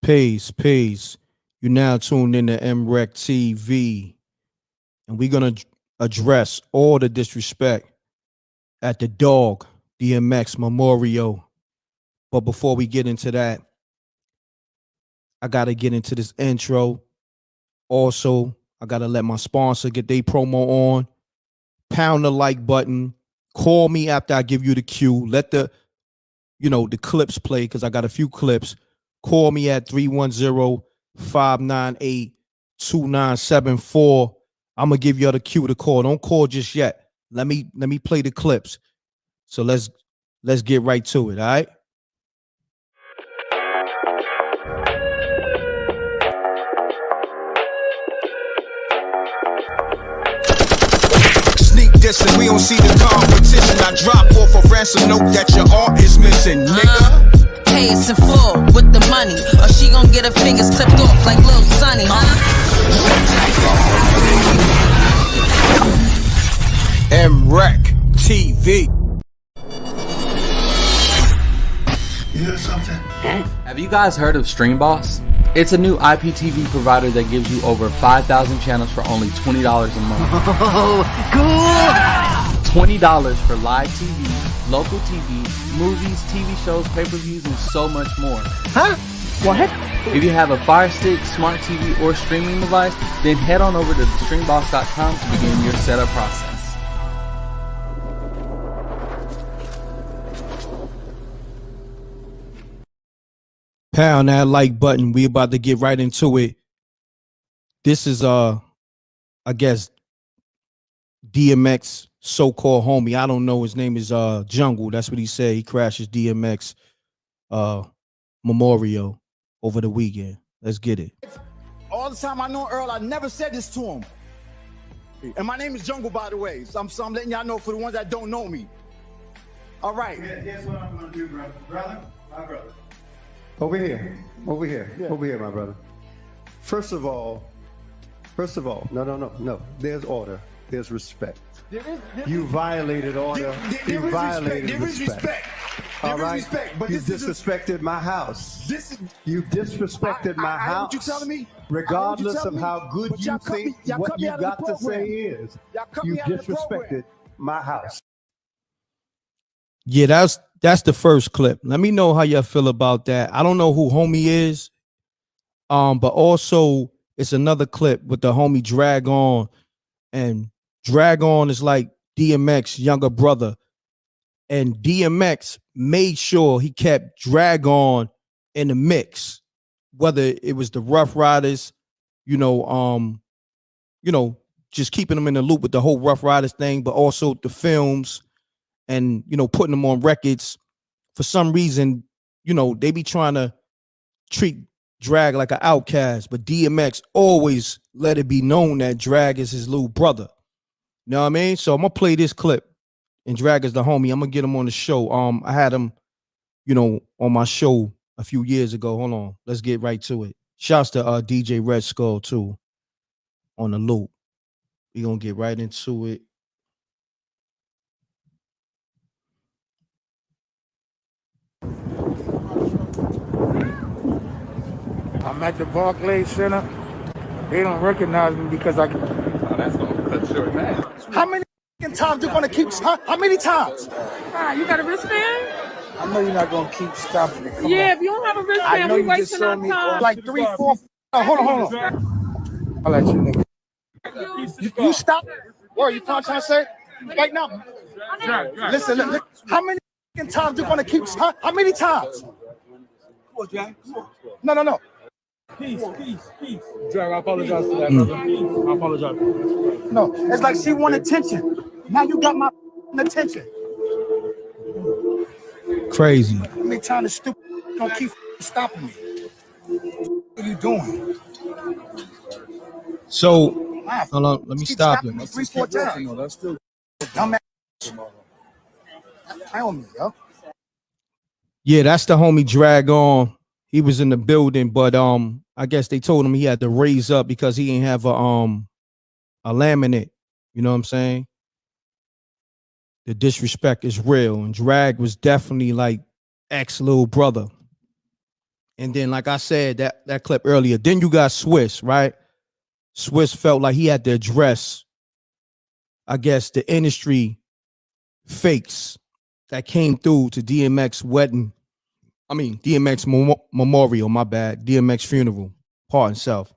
Peace. You now tuned in to MRecktv, and we're gonna address all the disrespect at the dog DMX memorial. But before we get into that, I gotta get into this intro. Also, I gotta let my sponsor get their promo on. Pound the like button. Call me after I give you the cue. Let the clips play, because I got a few clips. Call me at 310-598-2974. I'm gonna give you the cue to call. Don't call just yet. Let me play the clips. So let's get right to it, all right? Sneak this and we don't see the competition. I drop off a ransom note that your art is missing, nigga. Pay us in full with the money, or she gon' get her fingers clipped off like Lil Sonny, MRecktv. You hear something? Have you guys heard of StreamBoss? It's a new IPTV provider that gives you over 5,000 channels for only $20 a month. Oh, cool! $20 for live TV, local TV, movies, TV shows, pay-per-views, and so much more. Huh? What? If you have a Fire Stick, smart TV, or streaming device, then head on over to streamboss.com to begin your setup process. Pound that like button. We about to get right into it. This is I guess DMX so-called homie. I don't know. His name is Jungle. That's what he said. He crashes DMX memorial over the weekend. Let's get it. All the time I know Earl, I never said this to him. And my name is Jungle, by the way. So I'm letting y'all know for the ones that don't know me. All right. Here's what I'm gonna do, brother. My brother. Over here, my brother. First of all, no. There's order. There's respect. You violated order. You violated respect. All right. But you disrespected my house. You disrespected my house. What you telling me? Regardless of how good you think what you got to say is, you disrespected my house. Yeah, that's the first clip. Let me know how y'all feel about that. I don't know who homie is. But also it's another clip with the homie Drag On. And Drag On is like DMX younger brother. And DMX made sure he kept Drag On in the mix. Whether it was the Rough Riders, just keeping them in the loop with the whole Rough Riders thing, but also the films. And, putting them on records. For some reason, they be trying to treat Drag like an outcast, but DMX always let it be known that Drag is his little brother. You know what I mean? So I'm going to play this clip, and Drag is the homie. I'm going to get him on the show. I had him, on my show a few years ago. Hold on. Let's get right to it. Shouts to DJ Red Skull, too, on the loop. We're going to get right into it. I'm at the Barclays Center. They don't recognize me because I. Oh, that's gonna cut short now. How many times you gonna keep? How many times? You got a wristband? I know you're not gonna keep stopping me. Come on. If you don't have a wristband, we wasting our time. Like 3, 4. Oh, hold on. I'll let you nigga. You stop. What are you trying to say? Right now. Listen. How many times you gonna keep? How many times? No. Peace. Drag, I apologize for that, brother. I apologize. No, it's like she want attention. Now you got my attention. Crazy. How many times the stupid don't keep stopping me? What are you doing? So, hold on, let me stop you. 3, 4 times. No, that's still. Dumbass. Tell me, yo. Yeah, that's the homie Drag On. He was in the building, but I guess they told him he had to raise up because he didn't have a laminate. You know what I'm saying? The disrespect is real, and Drag was definitely like ex little brother. And then, like I said, that clip earlier, then you got Swizz, right? Swizz felt like he had to address, I guess, the industry fakes that came through to DMX wedding. I mean, DMX memorial, my bad. DMX funeral, part and self.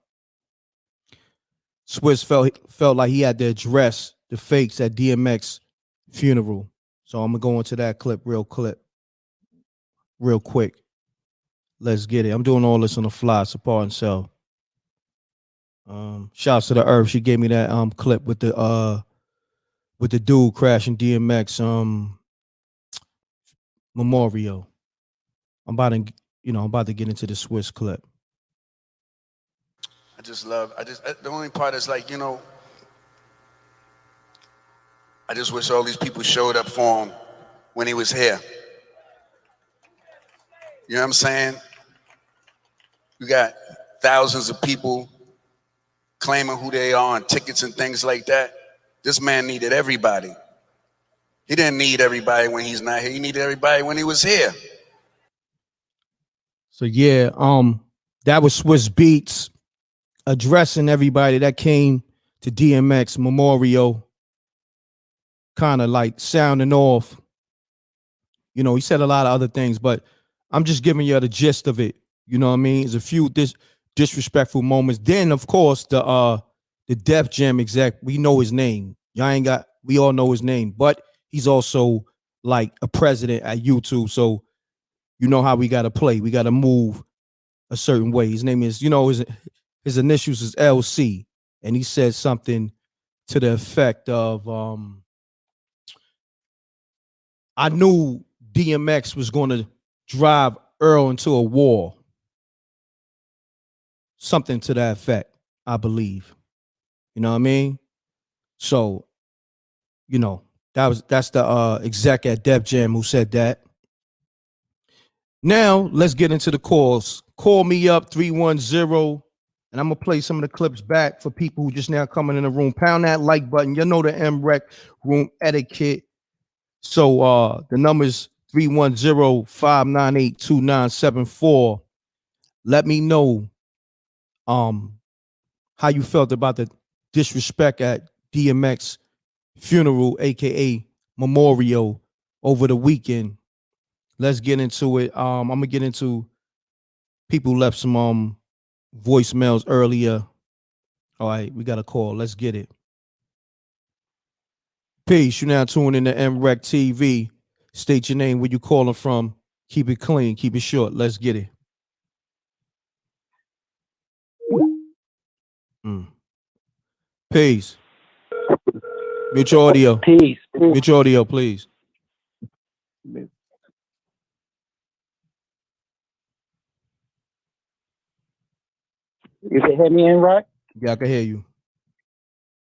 Swizz felt like he had to address the fakes at DMX funeral. So I'm gonna go into that clip real quick. Let's get it. I'm doing all this on the fly, so part and self. Shouts to the Earth. She gave me that clip with the dude crashing DMX memorial. I'm about to get into the Swizz clip. The only part is like, I just wish all these people showed up for him when he was here. You know what I'm saying? You got thousands of people claiming who they are on tickets and things like that. This man needed everybody. He didn't need everybody when he's not here. He needed everybody when he was here. So yeah, that was Swizz Beatz addressing everybody that came to DMX memorial, kind of like sounding off. He said a lot of other things, but I'm just giving you the gist of it. You know what I mean? There's a few disrespectful moments. Then, of course, the Def Jam exec, we know his name. We all know his name, but he's also like a president at YouTube. So you know how we got to play. We got to move a certain way. His name is, his initials is LC. And he said something to the effect of, I knew DMX was going to drive Earl into a war. Something to that effect, I believe. You know what I mean? So, that's the exec at Def Jam who said that. Now, let's get into the calls. Call me up, 310, and I'm going to play some of the clips back for people who just now coming in the room. Pound that like button. You know the M.Reck room etiquette. So the number is 310-598-2974. Let me know how you felt about the disrespect at DMX funeral, aka memorial, over the weekend. Let's get into it. I'm gonna get into people who left some voicemails earlier. All right, we got a call. Let's get it. Peace. You now tuned in to MRecktv. State your name, where you calling from. Keep it clean, keep it short. Let's get it. Peace. Mute your audio. Peace. Mute your audio, please. You can hear me, M.Reck? Yeah, I can hear you.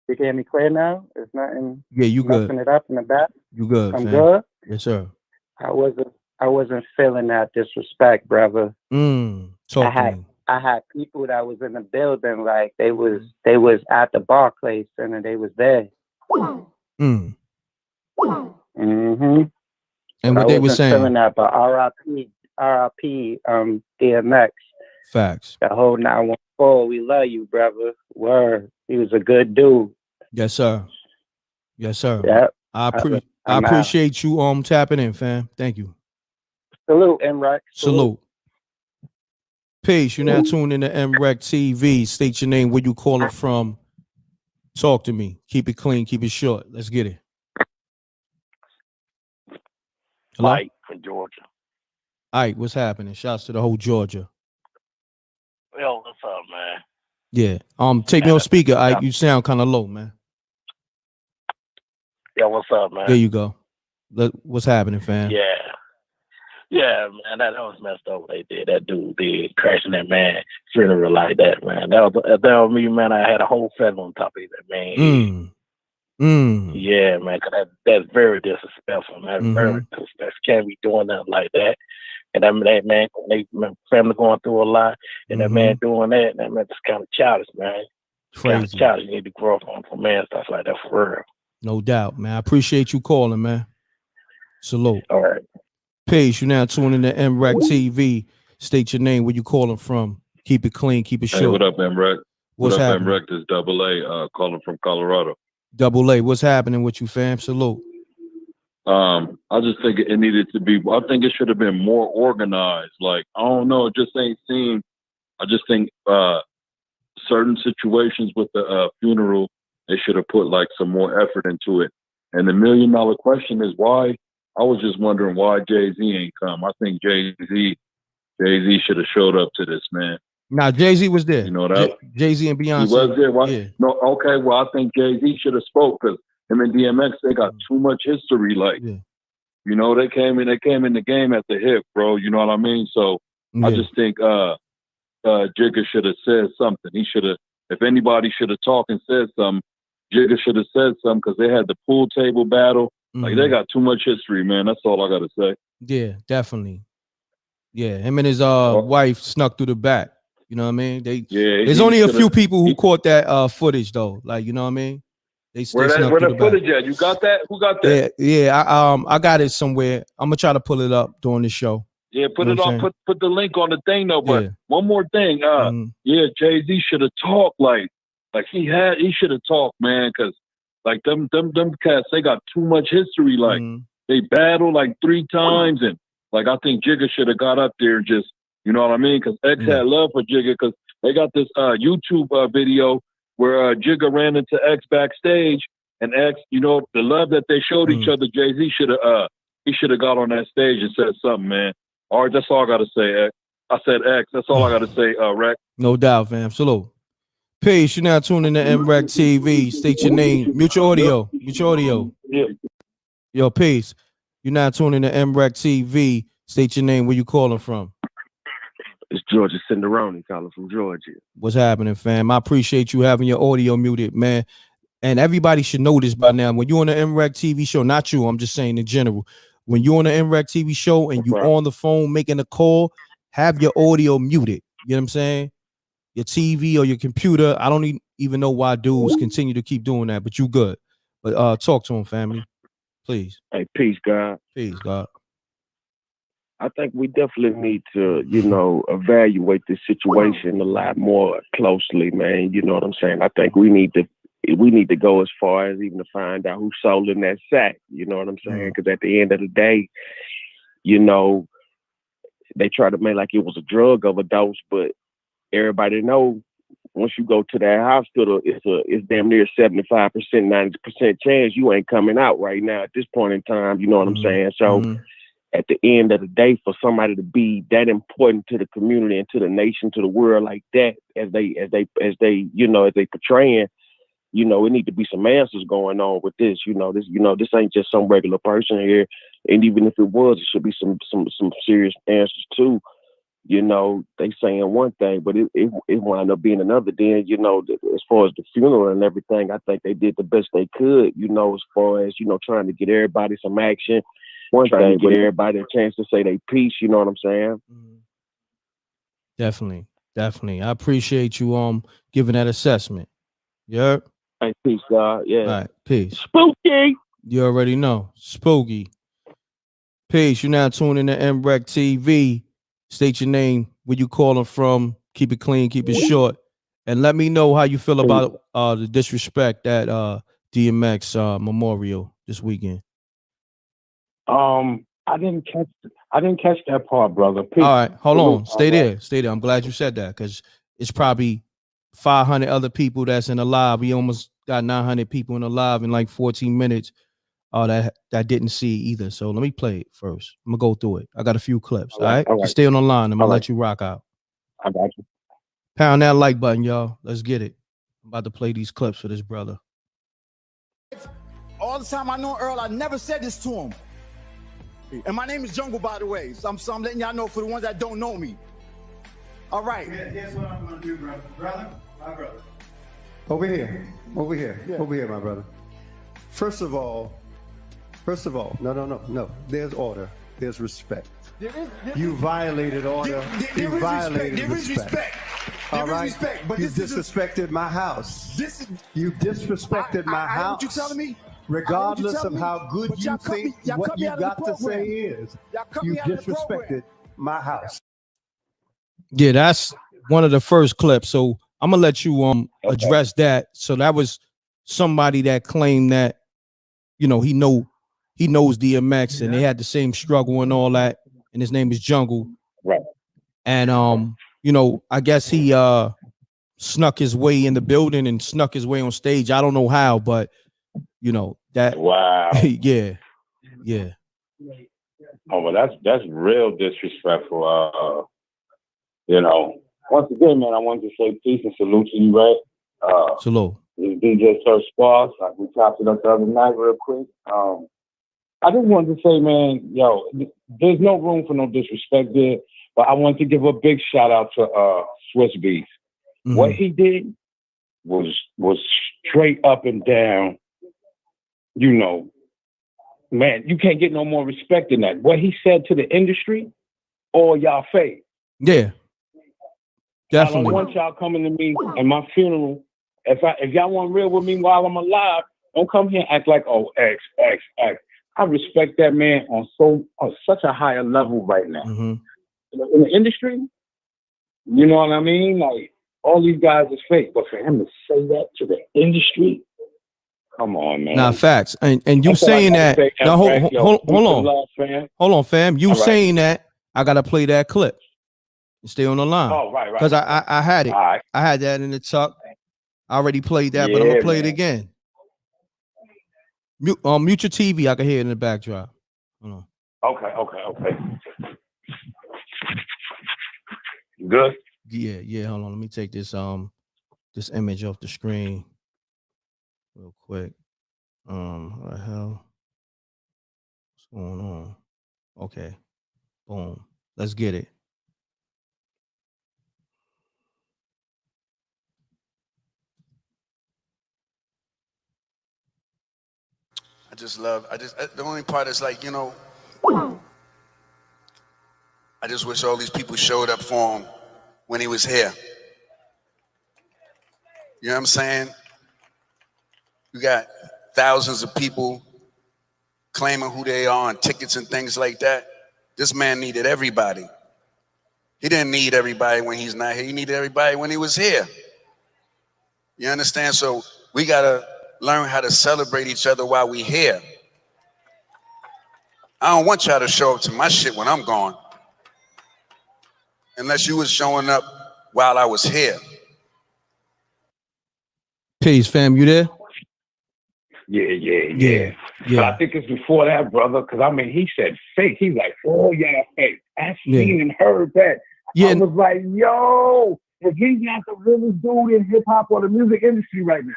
You can hear me clear now? It's nothing. Yeah, you good. Messing it up in the back. You good? I'm fam. good. Yes, sir. I wasn't feeling that disrespect, brother. Talk to me. I had people that was in the building, like they was at the Barclays Center. They was there. And But what they were saying. Feeling that, but RIP, DMX. Facts. The whole 914. We love you, brother. Word. He was a good dude. Yes, sir. Yes, sir. Yep. I appreciate you tapping in, fam. Thank you. Salute, M.Reck. Salute. Peace. You're now tuned in to MRecktv. State your name, where you calling from. Talk to me. Keep it clean, keep it short. Let's get it. Hello? Mike from Georgia. All right, what's happening? Shouts to the whole Georgia. Yo, what's up, man? Yeah. Take me on speaker, Ike. You sound kind of low, man. Yo, what's up, man? There you go. What's happening, fam? Yeah, man, that was messed up what they did. That dude did crashing that man funeral like that, man. That was me, man. I had a whole feather on top of that, man. Yeah, man, cause that's very disrespectful, man. Very disrespectful. Can't be doing nothing like that. And that man, family going through a lot, and that man doing that, that man just kind of childish, man. Kind of childish. You need to grow up on man, stuff like that for real. No doubt, man. I appreciate you calling, man. Salute. All right. Peace. You now tuning in to MRecktv. State your name, where you calling from. Keep it clean, keep it short. Hey, what up, M.Reck? What's what up, happening? M.Reck? This is Double A, calling from Colorado. Double A, what's happening with you, fam? Salute. I just think it needed to be. I think it should have been more organized. Like, I don't know, it just ain't seemed. I just think certain situations with the funeral, they should have put like some more effort into it. And the $1 million question is why. I was just wondering why Jay-Z ain't come. I think Jay-Z should have showed up to this, man. Nah, Jay-Z was there. You know that? Jay-Z and Beyonce. He was there. Why? Yeah. No, okay. Well, I think Jay-Z should have spoke because him and DMX, they got too much history. Like, you know, they came in the game at the hip, bro. You know what I mean? So I just think Jigga should have said something. He should have. If anybody should have talked and said something, Jigga should have said something because they had the pool table battle. Like, they got too much history, man. That's all I got to say. Yeah, definitely. Yeah, him and his wife snuck through the back. You know what I mean? There's only a few people who caught that footage though. Like, you know what I mean? Where the footage at? You got that? Who got that? Yeah. I got it somewhere. I'm gonna try to pull it up during the show. Yeah, put it on. Put the link on the thing though. But one more thing. Yeah, Jay-Z should have talked. Like he should have talked, man. Because like them cats, they got too much history. Like they battled like 3 times, and like I think Jigga should have got up there and just. You know what I mean? Because X had love for Jigga because they got this YouTube video where Jigga ran into X backstage, and X, you know, the love that they showed each other, Jay-Z should have got on that stage and said something, man. All right, that's all I got to say, X. I said X. That's all I got to say, Reck. No doubt, fam. Salute. Peace. You're now tuning to MRecktv. State your name. Mute your audio. Mute your audio. Yeah. Yo, peace. You're now tuning to MRecktv. State your name. Where you calling from? It's Georgia Cinderoni calling from Georgia. What's happening, fam? I appreciate you having your audio muted, man. And everybody should know this by now. When you're on the MRecktv show, not you, I'm just saying in general. When you're on the MRecktv show and you're on the phone making a call, have your audio muted. You know what I'm saying? Your TV or your computer. I don't even know why dudes continue to keep doing that, but you good. But talk to him, family. Please. Hey, peace, God. Peace, God. I think we definitely need to, you know, evaluate this situation a lot more closely, man. You know what I'm saying? I think we need to go as far as even to find out who sold in that sack. You know what I'm saying? Because at the end of the day, you know, they try to make like it was a drug overdose, but everybody know once you go to that hospital, it's damn near 75%, 90% chance you ain't coming out right now at this point in time. You know what I'm saying? So. At the end of the day, for somebody to be that important to the community and to the nation, to the world like that, as they portraying, you know, it need to be some answers going on with this. This ain't just some regular person here. And even if it was, it should be some serious answers too. You know, they saying one thing, but it wound up being another. Then, you know, as far as the funeral and everything, I think they did the best they could, you know, as far as, you know, trying to get everybody some action. One thing, give everybody a chance to say they piece, you know what I'm saying? Definitely. I appreciate you giving that assessment. Yeah. Hey, peace, God. Yeah. All right, peace. Spooky. You already know. Spooky. Peace. You're now tuning to MRecktv. State your name, where you calling from, keep it clean, keep it short. And let me know how you feel about the disrespect at DMX memorial this weekend. I didn't catch that part, brother. Peace. All right, hold on. Stay there. I'm glad you said that because it's probably 500 other people that's in the live. We almost got 900 people in the live in like 14 minutes that didn't see either. So let me play it first. I'm gonna go through it. I got a few clips. All right. Just stay on the line. I'm gonna let you rock out. I got you. Pound that like button, y'all. Let's get it. I'm about to play these clips for this brother. All the time I know Earl, I never said this to him. And my name is Jungle, by the way. So I'm letting y'all know for the ones that don't know me. All right. Here's what I'm going to do, brother. My brother. Over here, my brother. First of all, no. There's order. There's respect. You violated order. You violated respect. All right? But you disrespected my house. You disrespected my house. What you telling me? Regardless of how good you think what you got to say is, you disrespected my house. Yeah, that's one of the first clips. So I'm gonna let you address that. So that was somebody that claimed that, you know, he knows DMX and they had the same struggle and all that. And his name is Jungle. Right. And you know, I guess he snuck his way in the building and snuck his way on stage. I don't know how, but you know that. Wow. yeah. Oh, well, that's real disrespectful. You know, once again, man, I wanted to say peace and salute to you, right? Salute. This DJ Sir Sparks. We chopped it up the other night real quick. I just wanted to say, man, yo, there's no room for no disrespect there, but I want to give a big shout out to Swizz Beatz. Mm-hmm. What he did was straight up and down. You know, man, you can't get no more respect than that. What he said to the industry, all y'all fake. Yeah. Definitely. I don't want y'all coming to me at my funeral. If y'all want real with me while I'm alive, don't come here and act like, oh, X. I respect that man on such a higher level right now. Mm-hmm. In the industry, you know what I mean? Like, all these guys is fake, but for him to say that to the industry, come on, man. Nah, facts. And you saying that? Now hold on, fam. You saying that? I gotta play that clip. Stay on the line. Oh, right. Because I had it. Right. I had that in the tuck. I already played that, but I'm gonna play it again. Mute your TV. I can hear it in the backdrop. Hold on. Okay. Good. Yeah. Hold on. Let me take this this image off the screen real quick. What the hell? What's going on? Okay. Boom. Let's get it. The only part is like, you know, I just wish all these people showed up for him when he was here. You know what I'm saying? You got thousands of people claiming who they are and tickets and things like that. This man needed everybody. He didn't need everybody when he's not here. He needed everybody when he was here. You understand? So we got to learn how to celebrate each other while we here. I don't want y'all to show up to my shit when I'm gone. Unless you was showing up while I was here. Peace, fam. You there? Yeah. But I think it's before that, brother, because I mean, he said fake. He's like, oh, yeah, fake. I seen and heard that. Yeah. I was like, yo, if he's not the realest dude in hip hop or the music industry right now.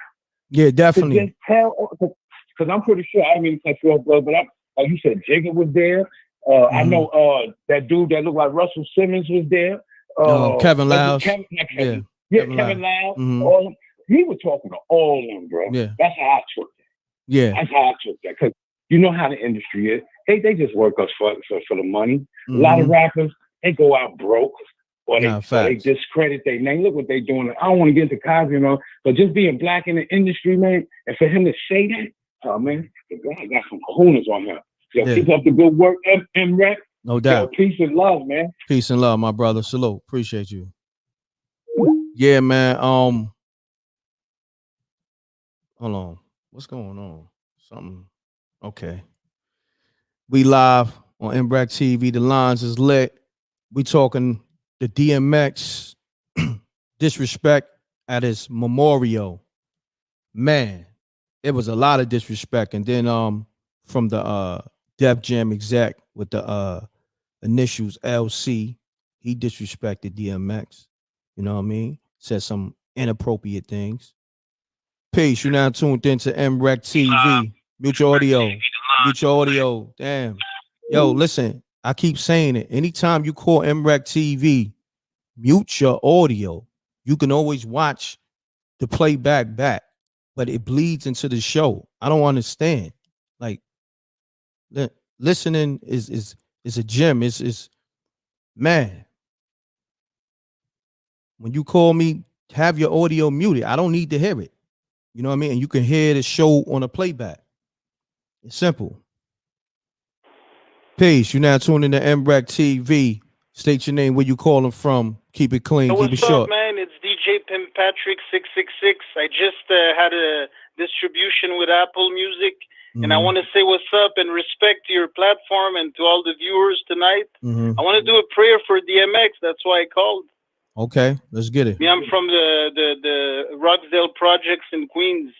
Yeah, definitely. To just tell, because I'm pretty sure, I mean, cut you off, brother, but like you said, Jigga was there. I know that dude that looked like Russell Simmons was there. Kevin Loud. Kevin Loud. Mm-hmm. He was talking to all of them, bro. Yeah. That's how I took that. Yeah. That's how I took that. Because you know how the industry is. They just work us for the money. Mm-hmm. A lot of rappers, they go out broke. Or they discredit their name. Look what they doing. I don't want to get into Cosby, you know, but just being black in the industry, man, and for him to say that, oh, man, I got some kahunas on him. So keep up the good work, M.Reck. No doubt. Yo, peace and love, man. Peace and love, my brother. Salute. Appreciate you. Yeah, man. Hold on. What's going on? Something. Okay. We live on MRecktv. The lines is lit. We talking the DMX disrespect at his memorial. Man, it was a lot of disrespect. And then from the Def Jam exec with the initials LC, he disrespected DMX. You know what I mean? Said some inappropriate things. Peace. You're now tuned into MRecktv. Mute your audio. Mute your audio. Damn. Yo, listen. I keep saying it. Anytime you call MRecktv, mute your audio. You can always watch the playback back, but it bleeds into the show. I don't understand. Like, listening is a gem. Is man. When you call me, have your audio muted. I don't need to hear it. You know what I mean? And you can hear the show on a playback. It's simple. Peace. You're now tuning into MRecktv. State your name, where you calling from. Keep it clean. So Keep it what's short. up, man? It's DJ Pimp Patrick 666. I just had a distribution with Apple Music, and I want to say what's up and respect to your platform and to all the viewers tonight. I want to do a prayer for DMX. That's why I called. Okay, let's get it. Me, I'm from the Roxdale Projects in Queens.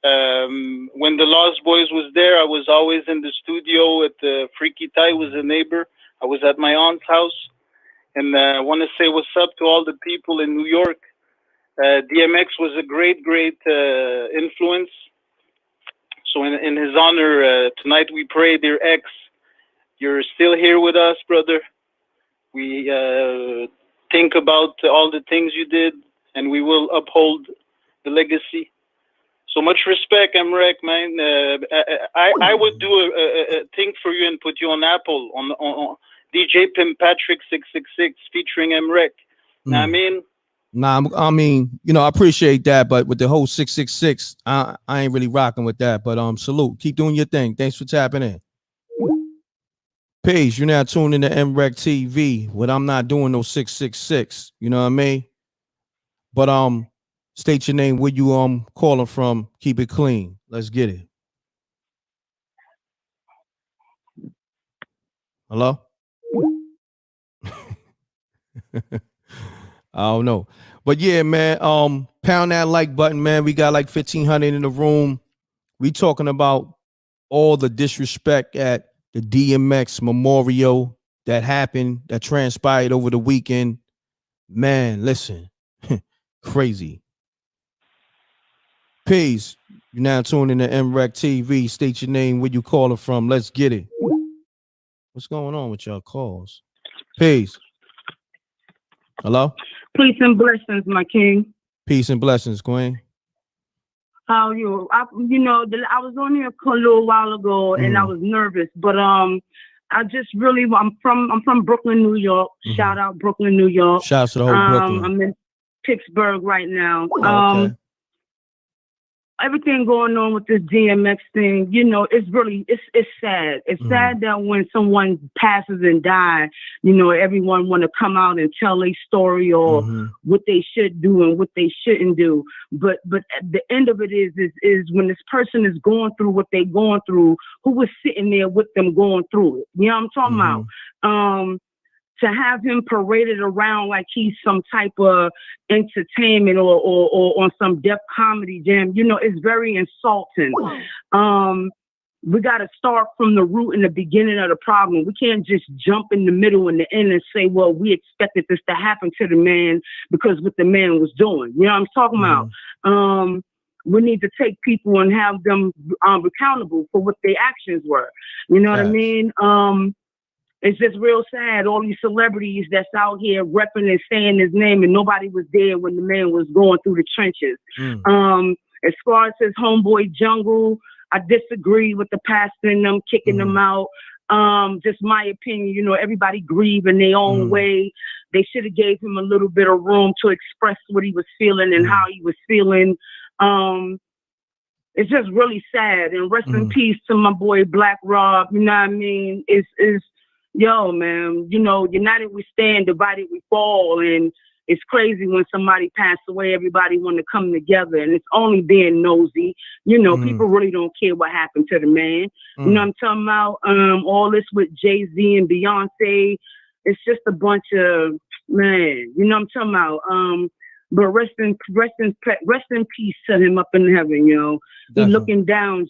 When the Lost Boys was there, I was always in the studio at the Freaky Tie, was a neighbor. I was at my aunt's house. And I want to say what's up to all the people in New York. DMX was a great influence. So in his honor, tonight we pray, dear X, you're still here with us, brother. We think about all the things you did, and we will uphold the legacy. So much respect, M.Reck, man. I would do a thing for you and put you on Apple, on DJ Pimp Patrick 666 featuring M.Reck. Know what I mean? Nah, I mean, I appreciate that, but with the whole 666, I ain't really rocking with that. But salute. Keep doing your thing. Thanks for tapping in. Peace. You're now tuned into MRecktv. What I'm not doing no 666. You know what I mean? But state your name, where you calling from. Keep it clean. Let's get it. Hello? I don't know. But yeah, man, pound that like button, man. We got like 1,500 in the room. We talking about all the disrespect at the DMX memorial that happened, that transpired over the weekend. Man, listen, crazy. Peace. You're now tuned in to MRecktv. State your name, where you calling from. Let's get it. What's going on with y'all calls? Peace. Hello? Peace and blessings, my king. Peace and blessings, Queen. How are you? I was on here a little while ago, and I was nervous, but I'm from Brooklyn, New York. Shout out Brooklyn, New York. Shout out to the whole Brooklyn. I'm in Pittsburgh right now. Okay. Everything going on with this DMX thing, it's sad. It's sad that when someone passes and dies, everyone want to come out and tell a story or what they should do and what they shouldn't do. But at the end of it is when this person is going through what they're going through, who was sitting there with them going through it? You know what I'm talking about? To have him paraded around like he's some type of entertainment or on some Def Comedy Jam, it's very insulting. We got to start from the root and the beginning of the problem. We can't just jump in the middle and the end and say, well, we expected this to happen to the man because what the man was doing. You know what I'm talking about? We need to take people and have them accountable for what their actions were. You know what I mean? It's just real sad. All these celebrities that's out here repping and saying his name, and nobody was there when the man was going through the trenches. As far as his homeboy Jungle, I disagree with the pastor and them kicking them out. Just my opinion, everybody grieve in their own way. They should have gave him a little bit of room to express what he was feeling and how he was feeling. It's just really sad. And rest in peace to my boy Black Rob. You know what I mean? Yo, man, united we stand, divided we fall. And it's crazy when somebody passed away, everybody want to come together. And it's only being nosy. People really don't care what happened to the man. You know what I'm talking about? All this with Jay-Z and Beyonce, it's just a bunch of, man, you know what I'm talking about? But rest in peace to him up in heaven, He's looking down,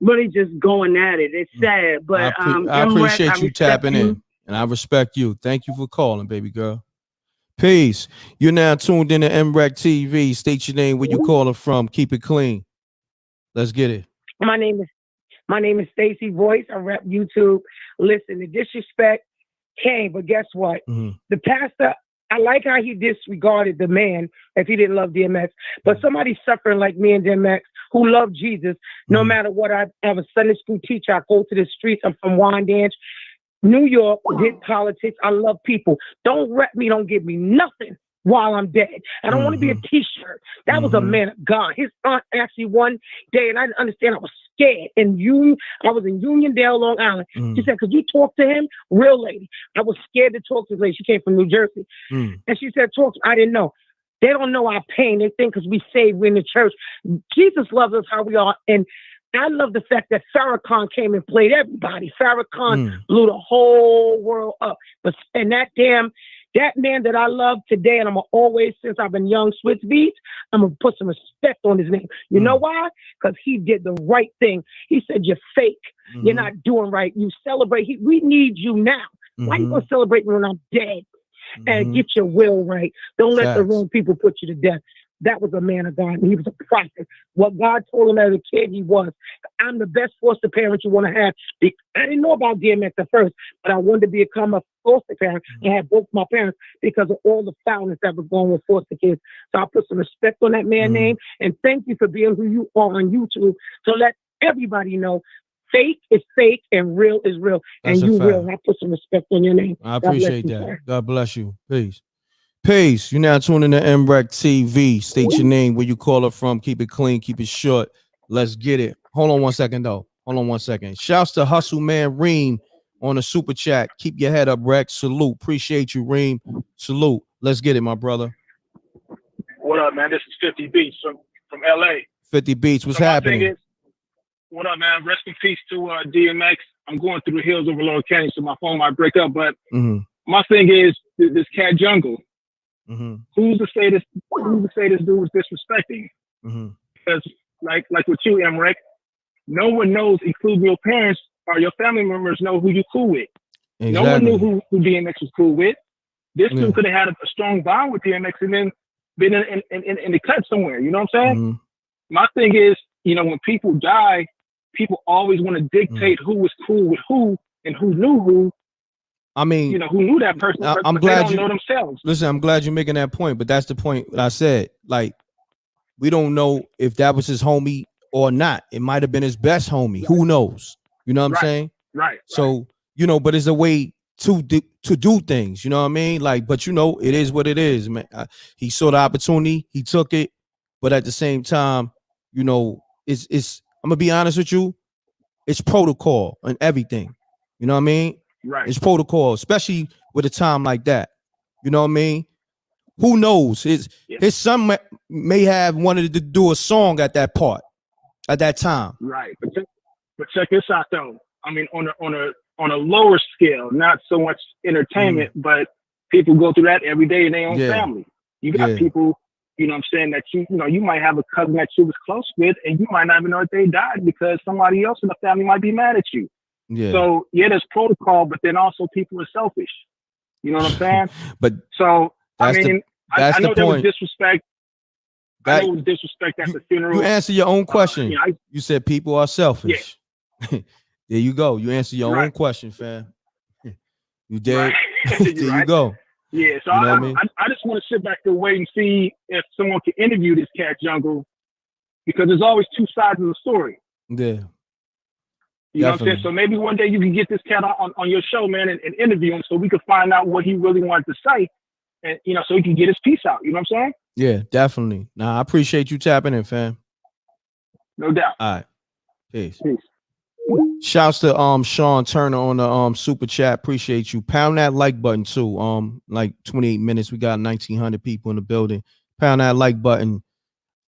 really just going at it. It's sad, but I appreciate you tapping in, and I respect you. Thank you for calling, baby girl. Peace. You're now tuned in to MRecktv. State your name, where you calling from. Keep it clean. Let's get it. My name is Stacy Voice. I rep YouTube. Listen, the disrespect came, but guess what? The pastor, I like how he disregarded the man if he didn't love DMX. But somebody suffering like me and DMX who love Jesus, no matter what. I have a Sunday school teacher. I go to the streets. I'm from Wyandanch, New York, did politics. I love people. Don't rep me. Don't give me nothing while I'm dead. I don't want to be a t-shirt. That was a man of God. His aunt actually one day, and I didn't understand, I was scared. And I was in Uniondale, Long Island. She said, could you talk to him? Real lady. I was scared to talk to this lady. She came from New Jersey. And she said, talk to him. I didn't know. They don't know our pain. They think because we saved, we're in the church. Jesus loves us how we are. And I love the fact that Farrakhan came and played everybody. Farrakhan blew the whole world up. And that man that I love today, and I'm always, since I've been young, Swizz Beatz, I'm going to put some respect on his name. You know why? Because he did the right thing. He said, you're fake. You're not doing right. You celebrate. We need you now. Why you going to celebrate me when I'm dead? And get your will right. Don't let the wrong people put you to death. That was a man of God, and he was a prophet. What God told him as a kid, he was. I'm the best foster parent you want to have. I didn't know about DMX at first, but I wanted to become a foster parent and have both my parents because of all the foulness that was going with foster kids. So I put some respect on that man's name, and thank you for being who you are on YouTube to let everybody know fake is fake and real is real. That's and you fact. will. And I put some respect on your name. I appreciate that. God bless you. Peace. Peace. You're now tuning to MRecktv. State your name, where you call it from. Keep it clean. Keep it short. Let's get it. Hold on 1 second, though. Hold on 1 second. Shouts to Hustle Man Reem on the super chat. Keep your head up, Reck. Salute. Appreciate you, Reem. Salute. Let's get it, my brother. What up, man? This is 50 Beats from LA. 50 Beats. What's so happening? Is, what up, man? Rest in peace to DMX. I'm going through the hills over Lower County, so my phone might break up. But my thing is this Cat Jungle. Who's to say this? Who's to say this dude was disrespecting? Because like with you, M.Reck, no one knows, including your parents or your family members, know who you cool with. Exactly. No one knew who DMX was cool with. This dude could have had a strong bond with DMX and then been in the cut somewhere. You know what I'm saying? My thing is, when people die, people always want to dictate who was cool with who and who knew who. I mean, who knew that person, I'm but glad they don't know themselves. Listen, I'm glad you're making that point, but that's the point that I said. Like, we don't know if that was his homie or not. It might have been his best homie. Who knows? You know what I'm saying? Right. So, but it's a way to do things. You know what I mean? Like, but it is what it is, man. He saw the opportunity, he took it, but at the same time, it's. I'm gonna be honest with you. It's protocol and everything. You know what I mean? Right. It's protocol, especially with a time like that. You know what I mean? Who knows? His son may have wanted to do a song at that time. Right. But check this out though. I mean, on a lower scale, not so much entertainment, but people go through that every day in their own family. You got people, you know what I'm saying, that you might have a cousin that you was close with, and you might not even know that they died because somebody else in the family might be mad at you. Yeah. So there's protocol, but then also people are selfish. You know what I'm saying? But so I mean, I know there was disrespect. I know it was disrespect at the funeral. You answer your own question. You said people are selfish. Yeah. There you go. You answer your own question, fam. You did. Right. There you go. Yeah. So I just want to sit back and wait and see if someone can interview this Cat Jungle, because there's always two sides of the story. Yeah. You know what I'm saying? So maybe one day you can get this cat on your show, man, and interview him so we can find out what he really wanted to say, and so he can get his piece out. You know what I'm saying? Yeah, definitely. Nah, I appreciate you tapping in, fam. No doubt. All right. Peace. Shouts to Sean Turner on the super chat. Appreciate you. Pound that like button too. Like 28 minutes. We got 1,900 people in the building. Pound that like button.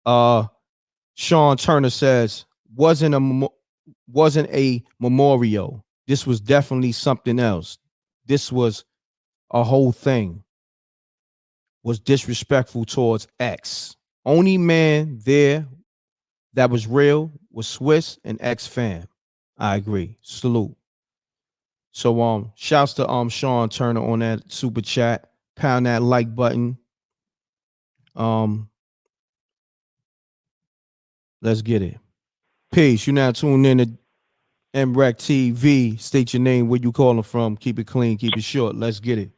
Sean Turner says wasn't a memorial. This was definitely something else. This was a whole thing. Was disrespectful towards X. Only man there that was real was Swizz and X fam. I agree. Salute. So shouts to Sean Turner on that super chat. Pound that like button. Let's get it. Peace. You now tuned in to MRecktv. State your name, where you calling from. Keep it clean, keep it short. Let's get it.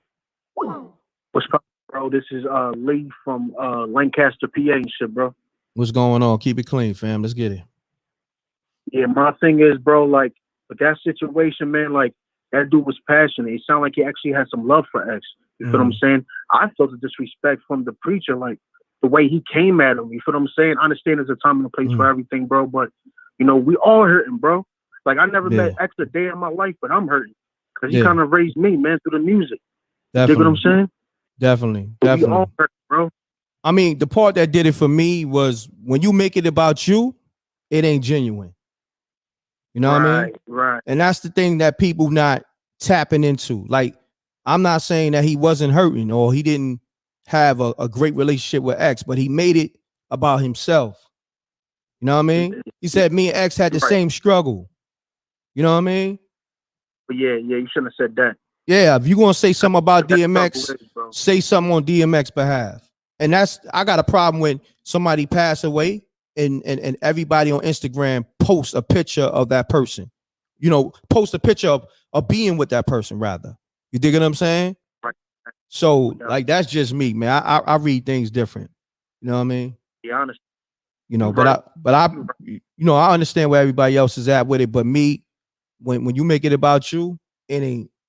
What's up, bro? This is Lee from Lancaster, PA and shit, bro. What's going on? Keep it clean, fam. Let's get it. Yeah, my thing is, bro, like, with that situation, man, like, that dude was passionate. It sounded like he actually had some love for X. You feel what I'm saying? I felt the disrespect from the preacher, like the way he came at him. You feel what I'm saying? I understand there's a time and a place for everything, bro. But you know, we all hurting, bro. Like I never met X a day in my life, but I'm hurting because he kind of raised me, man, through the music. You dig what I'm saying? Definitely. We all hurting, bro. I mean, the part that did it for me was when you make it about you, it ain't genuine. You know what I mean? Right. And that's the thing that people not tapping into. Like, I'm not saying that he wasn't hurting or he didn't have a great relationship with X, but he made it about himself. You know what I mean? He said me and X had the same struggle. You know what I mean? But yeah, you shouldn't have said that. Yeah, if you're gonna say something about DMX, say something on DMX behalf. And I got a problem when somebody pass away and everybody on Instagram posts a picture of that person. You know, post a picture of being with that person, rather. You dig what I'm saying? Right. So, like, that's just me, man. I read things different. You know what I mean? Be honest. You know, but I you know, I understand where everybody else is at with it. But me, when you make it about you, it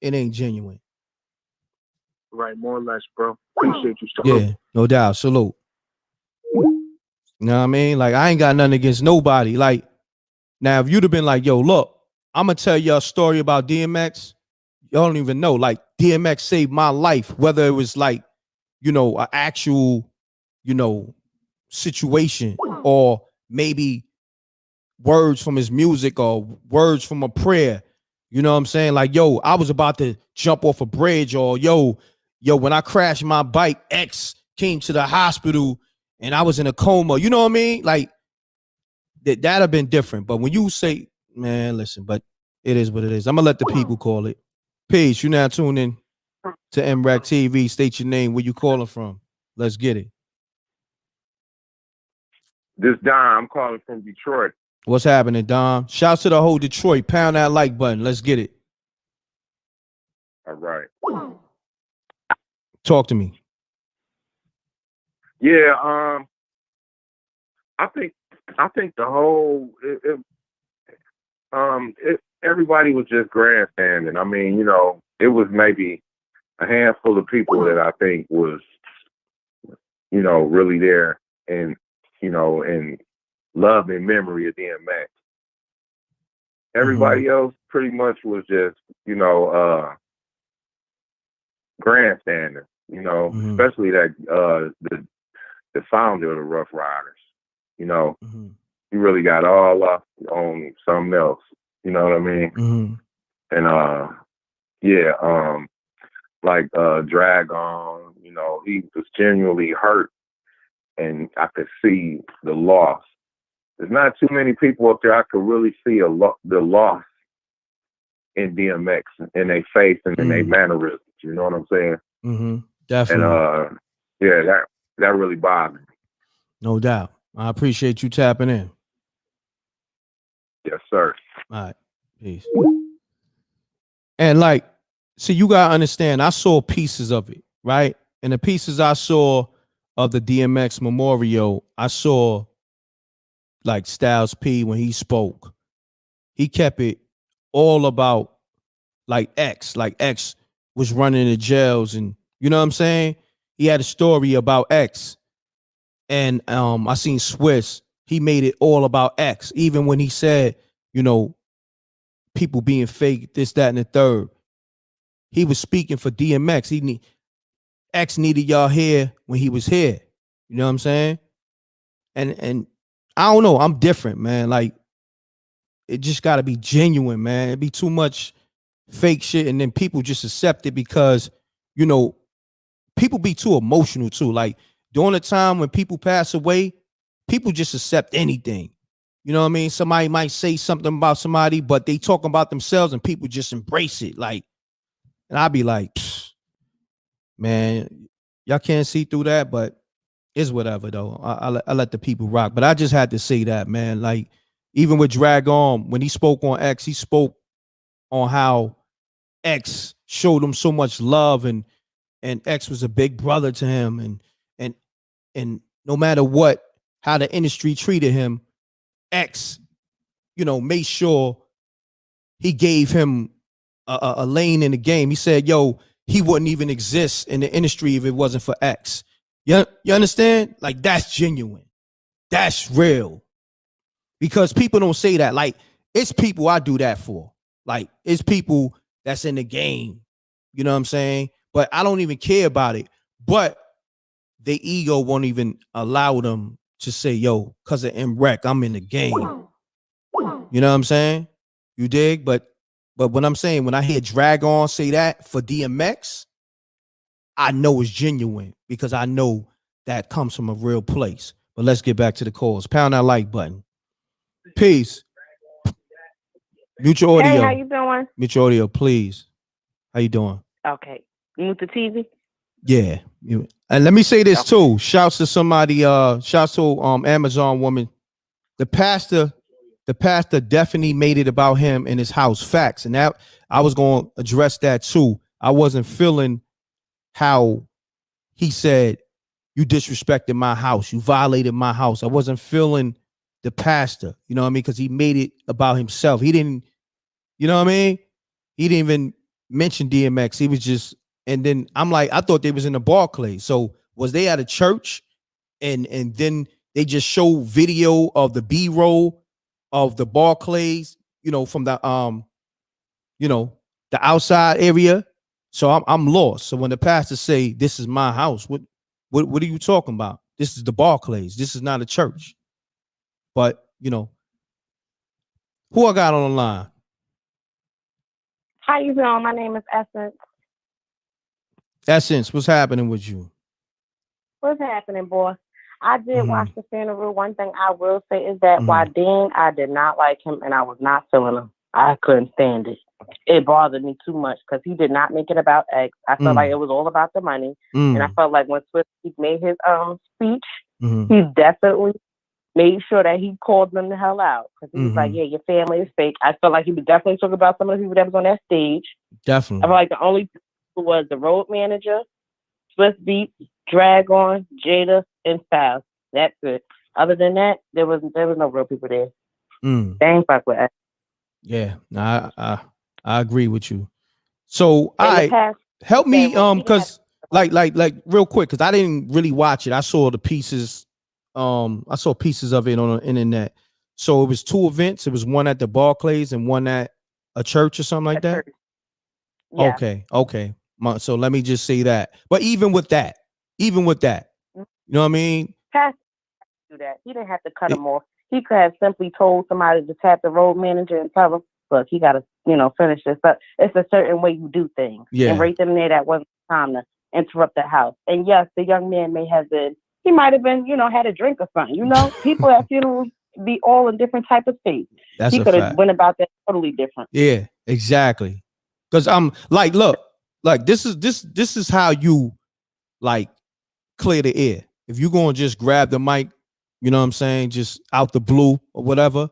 ain't genuine. Right, more or less, bro. Appreciate you. Yeah, no doubt. Salute. You know what I mean? Like, I ain't got nothing against nobody. Like, now, if you'd have been like, yo, look, I'm going to tell you a story about DMX. Y'all don't even know. Like, DMX saved my life, whether it was like, you know, an actual, you know, situation or maybe words from his music or words from a prayer. You know what I'm saying? Like, yo, I was about to jump off a bridge, or yo, when I crashed my bike, X came to the hospital and I was in a coma. You know what I mean? Like, that'd have been different. But when you say, man, listen, but it is what it is. I'm gonna let the people call it. Peace. You now tune in to MRecktv. State your name, where you calling from. Let's get it. This Don, I'm calling from Detroit. What's happening, Dom? Shouts to the whole Detroit. Pound that like button. Let's get it. All right. Talk to me. Yeah, I think the whole everybody was just grandstanding. I mean, you know, it was maybe a handful of people that I think was, you know, really there and, you know, and love and memory of DMX. Everybody else pretty much was just, you know, grandstanding, you know, especially that the founder of the Rough Riders, you know, he really got all up on something else, you know what I mean? And like Drag On, you know, he was genuinely hurt, and I could see the loss. There's not too many people up there I could really see the loss in DMX, in their face and in their mannerisms. You know what I'm saying? Definitely. And that really bothered me. No doubt. I appreciate you tapping in. Yes, sir. All right. Peace. And like, see, you gotta understand, I saw pieces of it, right? And the pieces I saw of the DMX memorial, I saw like Styles P when he spoke. He kept it all about like X was running the jails, and you know what I'm saying? He had a story about X. And I seen Swizz, he made it all about X. Even when he said, you know, people being fake, this, that, and the third. He was speaking for DMX. X needed y'all here when he was here. You know what I'm saying? And I don't know, I'm different, man. Like, it just gotta be genuine, man. It'd be too much fake shit, and then people just accept it because, you know, people be too emotional too. Like, during the time when people pass away, people just accept anything. You know what I mean? Somebody might say something about somebody, but they talking about themselves and people just embrace it. Like, and I'd be like, man, y'all can't see through that, but it's whatever though. I let the people rock. But I just had to say that, man. Like, even with Drag On, when he spoke on X, he spoke on how X showed him so much love, and X was a big brother to him, and no matter what, how the industry treated him, X, you know, made sure he gave him a lane in the game. He said, yo, he wouldn't even exist in the industry if it wasn't for X. You understand? Like, that's genuine. That's real. Because people don't say that. Like, it's people I do that for. Like, it's people that's in the game. You know what I'm saying? But I don't even care about it. But their ego won't even allow them to say, yo, because of M.Reck, I'm in the game. You know what I'm saying? You dig? But what I'm saying, when I hear Drag On say that for DMX, I know it's genuine because I know that comes from a real place. But let's get back to the calls. Pound that like button. Peace. Mute your audio. Hey, how you doing? Mute your audio, please. How you doing? Okay. Mute the TV? Yeah. And let me say this too. Shouts to somebody, shouts to Amazon woman. The pastor definitely made it about him in his house. Facts. And that I was going to address that too. I wasn't feeling how he said, you disrespected my house. You violated my house. I wasn't feeling the pastor, you know what I mean? Because he made it about himself. He didn't, you know what I mean? He didn't even mention DMX. He was just, and then I'm like, I thought they was in the Barclays. So was they at a church? And then they just show video of the B-roll of the Barclays, you know, from the the outside area. So I'm lost. So when the pastor say, this is my house, what are you talking about? This is the Barclays. This is not a church. But, you know, who I got on the line? How you doing? My name is Essence. Essence, what's happening with you? What's happening, boy? I did watch the funeral. One thing I will say is that while Dean, I did not like him and I was not feeling him. I couldn't stand it. It bothered me too much because he did not make it about X. I felt like it was all about the money. And I felt like when Swizz Beatz made his speech, he definitely made sure that he called them the hell out. Because he was like, yeah, your family is fake. I felt like he was definitely talking about some of the people that was on that stage. Definitely. I felt like the only people was the road manager, Swizz Beatz, Drag On, Jada, and Styles. That's it. Other than that, there was no real people there. They ain't fuck with us. Yeah, I agree with you. So help me because like real quick, because I didn't really watch it. I saw the pieces. I saw pieces of it on the internet. So it was two events. It was one at the Barclays and one at a church or something like that. Yeah. Okay. So let me just say that. But even with that, you know what I mean? Pastor do that. He didn't have to cut him off. He could have simply told somebody to tap the road manager and tell him, look, he got to, finish this. But it's a certain way you do things. Yeah. And right there, that wasn't time to interrupt the house. And yes, the young man he might have been, had a drink or something. People at funerals be all in different type of states. That's he could have went about that totally different. Yeah, exactly. Because I'm like, look, like this is how you like clear the air. If you're going to just grab the mic, you know what I'm saying, just out the blue or whatever,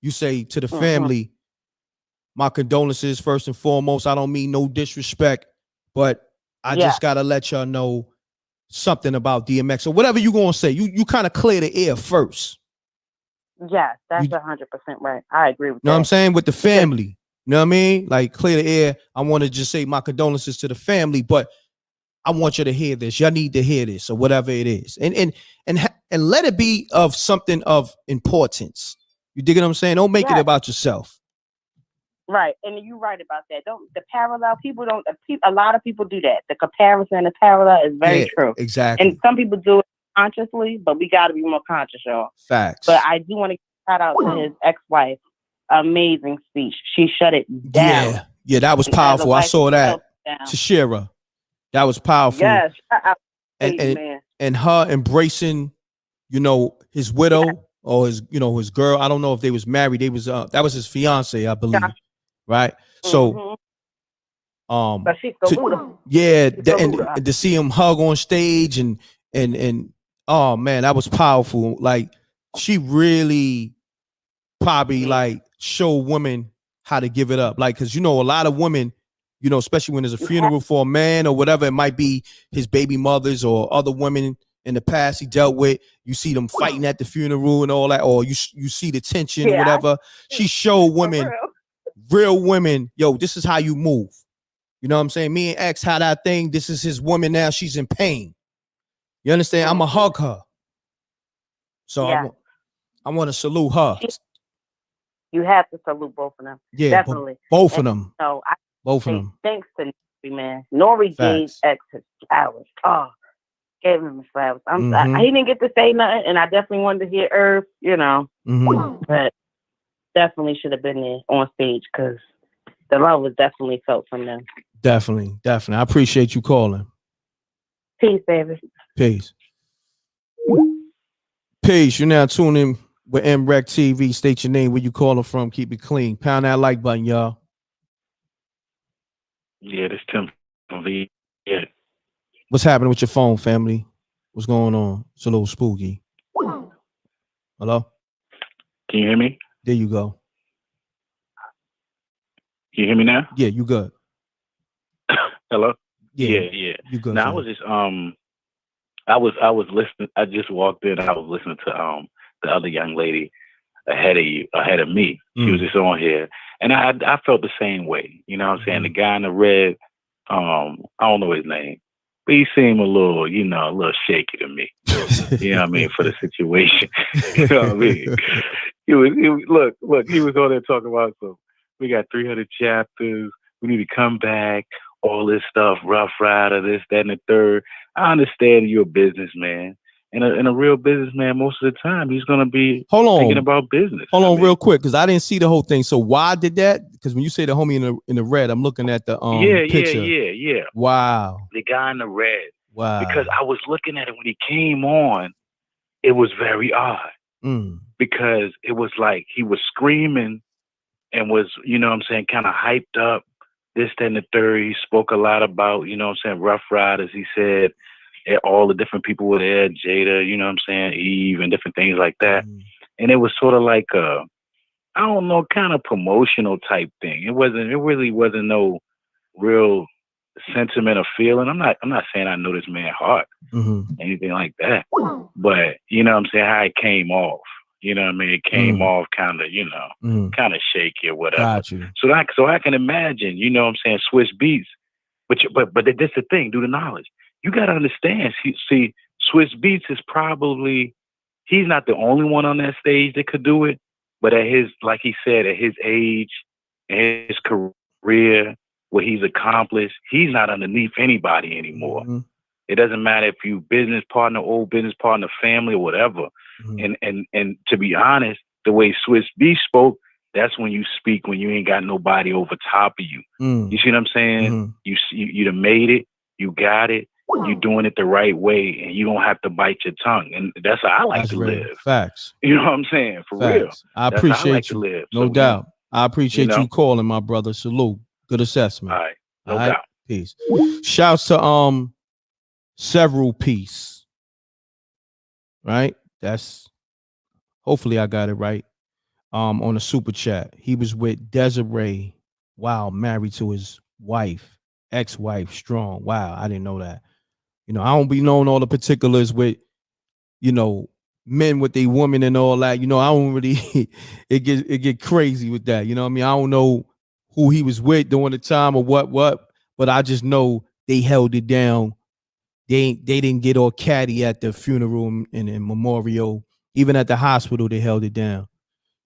you say to the family, my condolences first and foremost. I don't mean no disrespect, but I just got to let y'all know something about DMX or whatever you're going to say. You kind of clear the air first. Yes, that's 100% right. I agree with that. You know what I'm saying? With the family. You know what I mean? Like clear the air. I want to just say my condolences to the family, but I want you to hear this. Y'all need to hear this or whatever it is. And let it be of something of importance. You dig what I'm saying? Don't make it about yourself. Right. And you're right about that. A lot of people do that. The comparison and the parallel is very true. Exactly. And some people do it consciously, but we got to be more conscious, y'all. Facts. But I do want to shout out to his ex-wife. Amazing speech. She shut it down. Yeah, that was powerful. I saw that. Tashira. That was powerful. Yes. And her embracing, his widow or his girl. I don't know if they was married. They was that was his fiance, I believe. Right. So but she's and to see him hug on stage and oh man, that was powerful. Like she really probably like show women how to give it up. Like, cause a lot of women, especially when there's a funeral for a man or whatever, it might be his baby mothers or other women in the past he dealt with. You see them fighting at the funeral and all that, or you see the tension, whatever. She showed women, real women, yo, this is how you move. You know what I'm saying? Me and X had that thing. This is his woman now. She's in pain. You understand? I'm going to hug her. So Yeah. I want to salute her. You have to salute both of them. Yeah, definitely. Both of them. So I both of them. Thanks to Nori, man. Nori gave X his flowers. Oh, gave him his flowers. He didn't get to say nothing, and I definitely wanted to hear Irv, you know. But definitely should have been there on stage because the love was definitely felt from them. Definitely. I appreciate you calling. Peace, baby. Peace. You're now tuning in with MRecktv. State your name, where you calling from. Keep it clean. Pound that like button, y'all. Yeah, this Tim from V. Yeah. What's happening with your phone, family? What's going on? It's a little spooky. Hello? Can you hear me? There you go. Can you hear me now? Yeah, you good. Hello? Yeah. You good. Now I was just I was listening. I just walked in. I was listening to the other young lady ahead of me. She was just on here, and I felt the same way. You know what I'm saying? The guy in the red, I don't know his name, but he seemed a little shaky to me. You know what I mean? For the situation. You know what I mean? He was look, he was on there talking about we got 300 chapters, we need to come back, all this stuff, Rough Rider, this, that, and the third. I understand you're a businessman. And a real businessman, most of the time, he's going to be thinking about business. Hold on real quick, because I didn't see the whole thing. So why did that? Because when you say the homie in the red, I'm looking at the picture. Yeah. Wow. The guy in the red. Wow. Because I was looking at it when he came on, it was very odd. Because it was like he was screaming and was, you know what I'm saying, kind of hyped up, this, that, and the third. He spoke a lot about, you know what I'm saying, Rough Riders. He said all the different people were there, Jada, you know what I'm saying, Eve, and different things like that. And it was sort of like I don't know, kind of promotional type thing. It really wasn't no real sentiment or feeling. I'm not saying I know this man's heart, anything like that. But you know what I'm saying, how it came off. You know what I mean? It came off kind of, kind of shaky or whatever. Got you. So I can imagine, you know what I'm saying, Swizz Beatz. But that's the thing, due to knowledge. You got to understand, see, Swizz Beatz is probably, he's not the only one on that stage that could do it. But at his, like he said, at his age, and his career, what he's accomplished, he's not underneath anybody anymore. It doesn't matter if you business partner, old business partner, family, or whatever. And to be honest, the way Swizz Beatz spoke, that's when you speak when you ain't got nobody over top of you. You see what I'm saying? You done made it, you got it, you're doing it the right way, and you don't have to bite your tongue. And that's how I like to live. Facts. You know what I'm saying? For real. I That's appreciate how I like you. to live. No So, doubt. I appreciate you you calling, my brother. Salute. Good assessment. All right. No All right? doubt. Peace. Shouts to Several Piece. Right? That's hopefully I got it right. On a super chat. He was with Desiree. Wow, married to his wife, ex-wife, Strong. Wow, I didn't know that. You know, I don't be knowing all the particulars with, men with their woman and all that. You know, I don't really it get crazy with that. You know what I mean? I don't know who he was with during the time or what, but I just know they held it down. They didn't get all catty at the funeral and memorial. Even at the hospital, they held it down.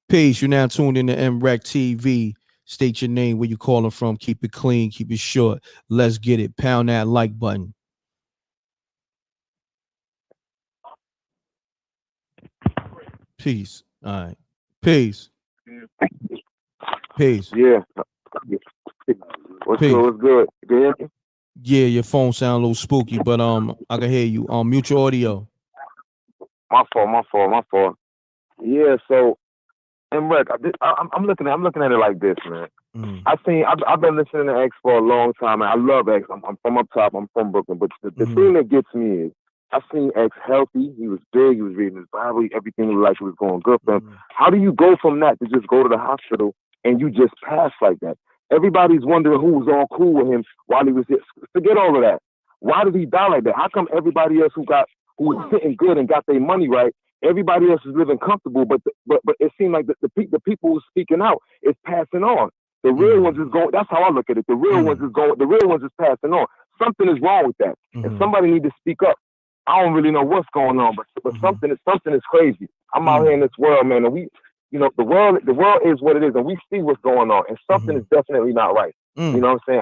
Peace. You're now tuned in to MRecktv. State your name, where you calling from. Keep it clean. Keep it short. Let's get it. Pound that like button. Peace. All right. Peace. Peace. Yeah. What's good? You can hear me? Yeah, your phone sound a little spooky, but I can hear you. Mute your audio. My fault. Yeah, so M.Reck, I'm looking at it like this, man. I've been listening to X for a long time, and I love X. I'm from up top. I'm from Brooklyn, but the thing that gets me is I've seen X healthy. He was big. He was reading his Bible. Everything looked like it was going good for him. How do you go from that to just go to the hospital and you just pass like that? Everybody's wondering who was all cool with him while he was here. Forget all of that. Why did he die like that? How come everybody else who was sitting good and got their money right, everybody else is living comfortable, but it seemed like the people who speaking out is passing on. The real ones is going. That's how I look at it. The real ones is going. The real ones is passing on. Something is wrong with that, and somebody need to speak up. I don't really know what's going on, but something is crazy. I'm out here in this world, man, and we, the world is what it is, and we see what's going on, and something is definitely not right. You know what I'm saying?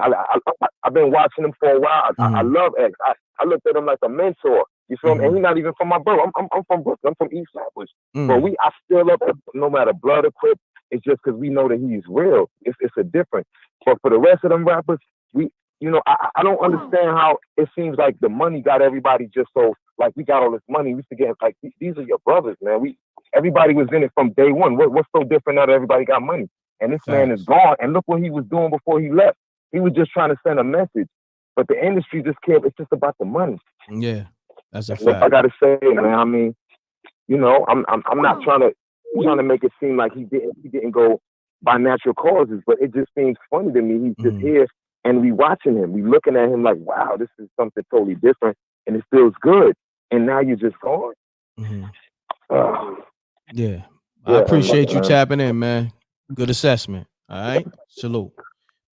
I've been watching him for a while. I love X. I looked at him like a mentor. You feel me? And he's not even from my borough. I'm from Brooklyn. I'm from East Flatbush. But I still up no matter blood or crip. It's just because we know that he's real. It's a difference. But for the rest of them rappers, I don't understand how it seems like the money got everybody just so, like, we got all this money. We forget, like, these are your brothers, man. Everybody was in it from day one. What's so different now that everybody got money? And this man is gone. And look what he was doing before he left. He was just trying to send a message. But the industry just cared. It's just about the money. Yeah, that's a fact. I gotta say, man. I mean, I'm not trying to make it seem like he didn't go by natural causes, but it just seems funny to me. He's just here, and we watching him. We looking at him like, wow, this is something totally different, and it feels good. And now you're just gone. Yeah, I appreciate you tapping in, man. Good assessment. All right, salute.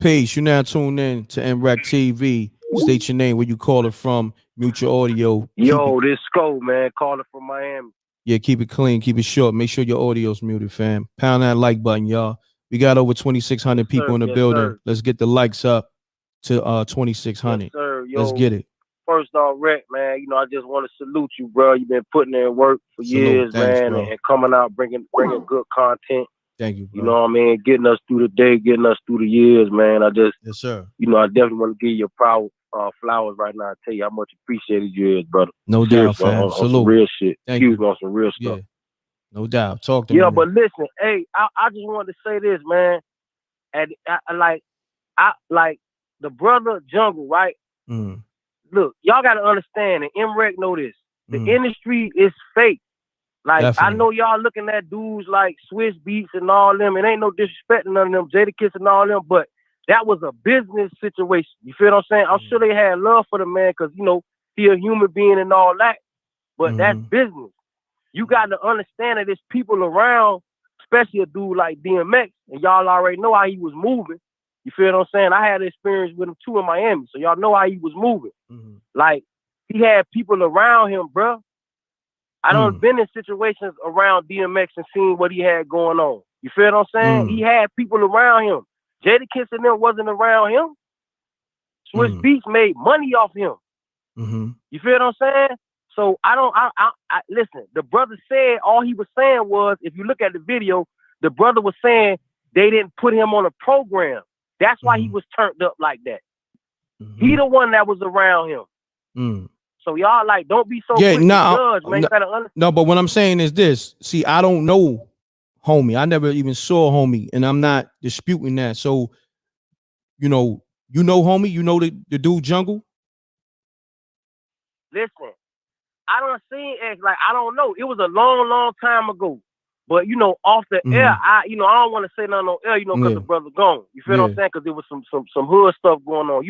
Peace. You now tuned in to MRecktv. State your name, where you calling from, mute your audio. Yo, this Sko, man, calling from Miami. Yeah, keep it clean, keep it short. Make sure your audio's muted, fam. Pound that like button, y'all. We got over 2,600 people in the building. Sir. Let's get the likes up to 2,600. Yes, sir. Yo, let's get it. First off, Reck, man, I just want to salute you, bro. You've been putting in work for years, Thanks, man, and coming out bringing good content. Thank you, bro. You know what I mean? Getting us through the day, getting us through the years, man. Yes, sir. I definitely want to give you flowers right now and tell you how much appreciated you is, brother. No doubt, fam. On Salute. some real shit. Thank Excuse you. me, on some real stuff. Yeah. No doubt. Talk to me. Yeah, but listen, hey, I just wanted to say this, man. And I like the brother Jungle, right? Look, y'all gotta understand, and M.Reck know this. The industry is fake. Like, definitely. I know y'all looking at dudes like Swizz Beatz and all them, and ain't no disrespect to none of them, Jadakiss and all them, but that was a business situation. You feel what I'm saying? I'm sure they had love for the man because, he a human being and all that, but that's business. You got to understand that there's people around, especially a dude like DMX, and y'all already know how he was moving. You feel what I'm saying? I had experience with him too in Miami, so y'all know how he was moving. Like, he had people around him, bro. I done been in situations around DMX and seen what he had going on. You feel what I'm saying? He had people around him. Jadakiss and them wasn't around him. Swizz Beatz made money off him. You feel what I'm saying? So I listen, the brother said, all he was saying was, if you look at the video, the brother was saying they didn't put him on a program. That's why he was turned up like that. He the one that was around him. So y'all don't be so quick to judge, man. You gotta understand. No, but what I'm saying is this. See, I don't know homie. I never even saw homie, and I'm not disputing that. So, you know homie, the dude Jungle? Listen, I don't see it like, I don't know. It was a long, long time ago. But, off the air, I don't want to say nothing on air, because the brother gone. You feel what I'm saying? Because there was some hood stuff going on.